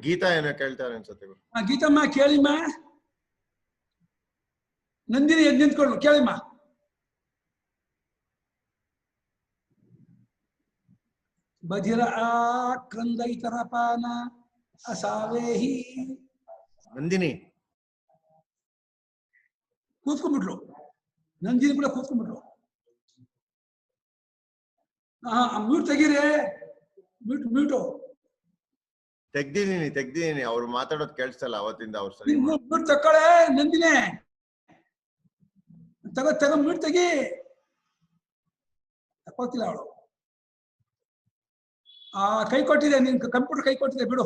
ಗೀತಾ ಏನೋ ಕೇಳ್ತಾರೆ ಅನ್ಸುತ್ತೆ. ಗೀತಮ್ಮ ಕೇಳಿಮ್ಮ. ನಂದಿನಿ ಎದ್ದು ನಿಂತ್ಕೊಂಡು ಕೇಳಿಮ್ಮ. ಬಧಿರ ಆಕ್ರಂದೈತರ ಪಾನ ಅಸಾವೇಹಿ. ನಂದಿನಿ ಕೂತ್ಕೊಂಡ್ಬಿಟ್ಲು. ನಂದಿನಿ ಕೂಡ ಕೂತ್ಕೊಂಡ್ಬಿಟ್ಲು. ಮ್ಯೂಟ್ ತೆಗೀರಿ, ಮ್ಯೂಟು ತೆಗ್ದಿದೀನಿ. ಅವ್ರು ಮಾತಾಡೋದು ಕೇಳಿಸ್ತಲ್ಲ ಅವತ್ತಿಂದ. ಅವ್ರು ಸರಿ ಮ್ಯೂಟ್ ತಕ್ಕೊಳೆ ನಂದಿನಿ, ತಗೋ ಮ್ಯೂಟ್ ತೆಗಿ. ತಕ್ಕೋತಿಲ್ಲ ಅವಳು. ಕೈ ಕೊಟ್ಟಿದೆ, ನಿನ್ ಕಂಪ್ಯೂಟರ್ ಕೈ ಕೊಟ್ಟಿದೆ, ಬಿಡು.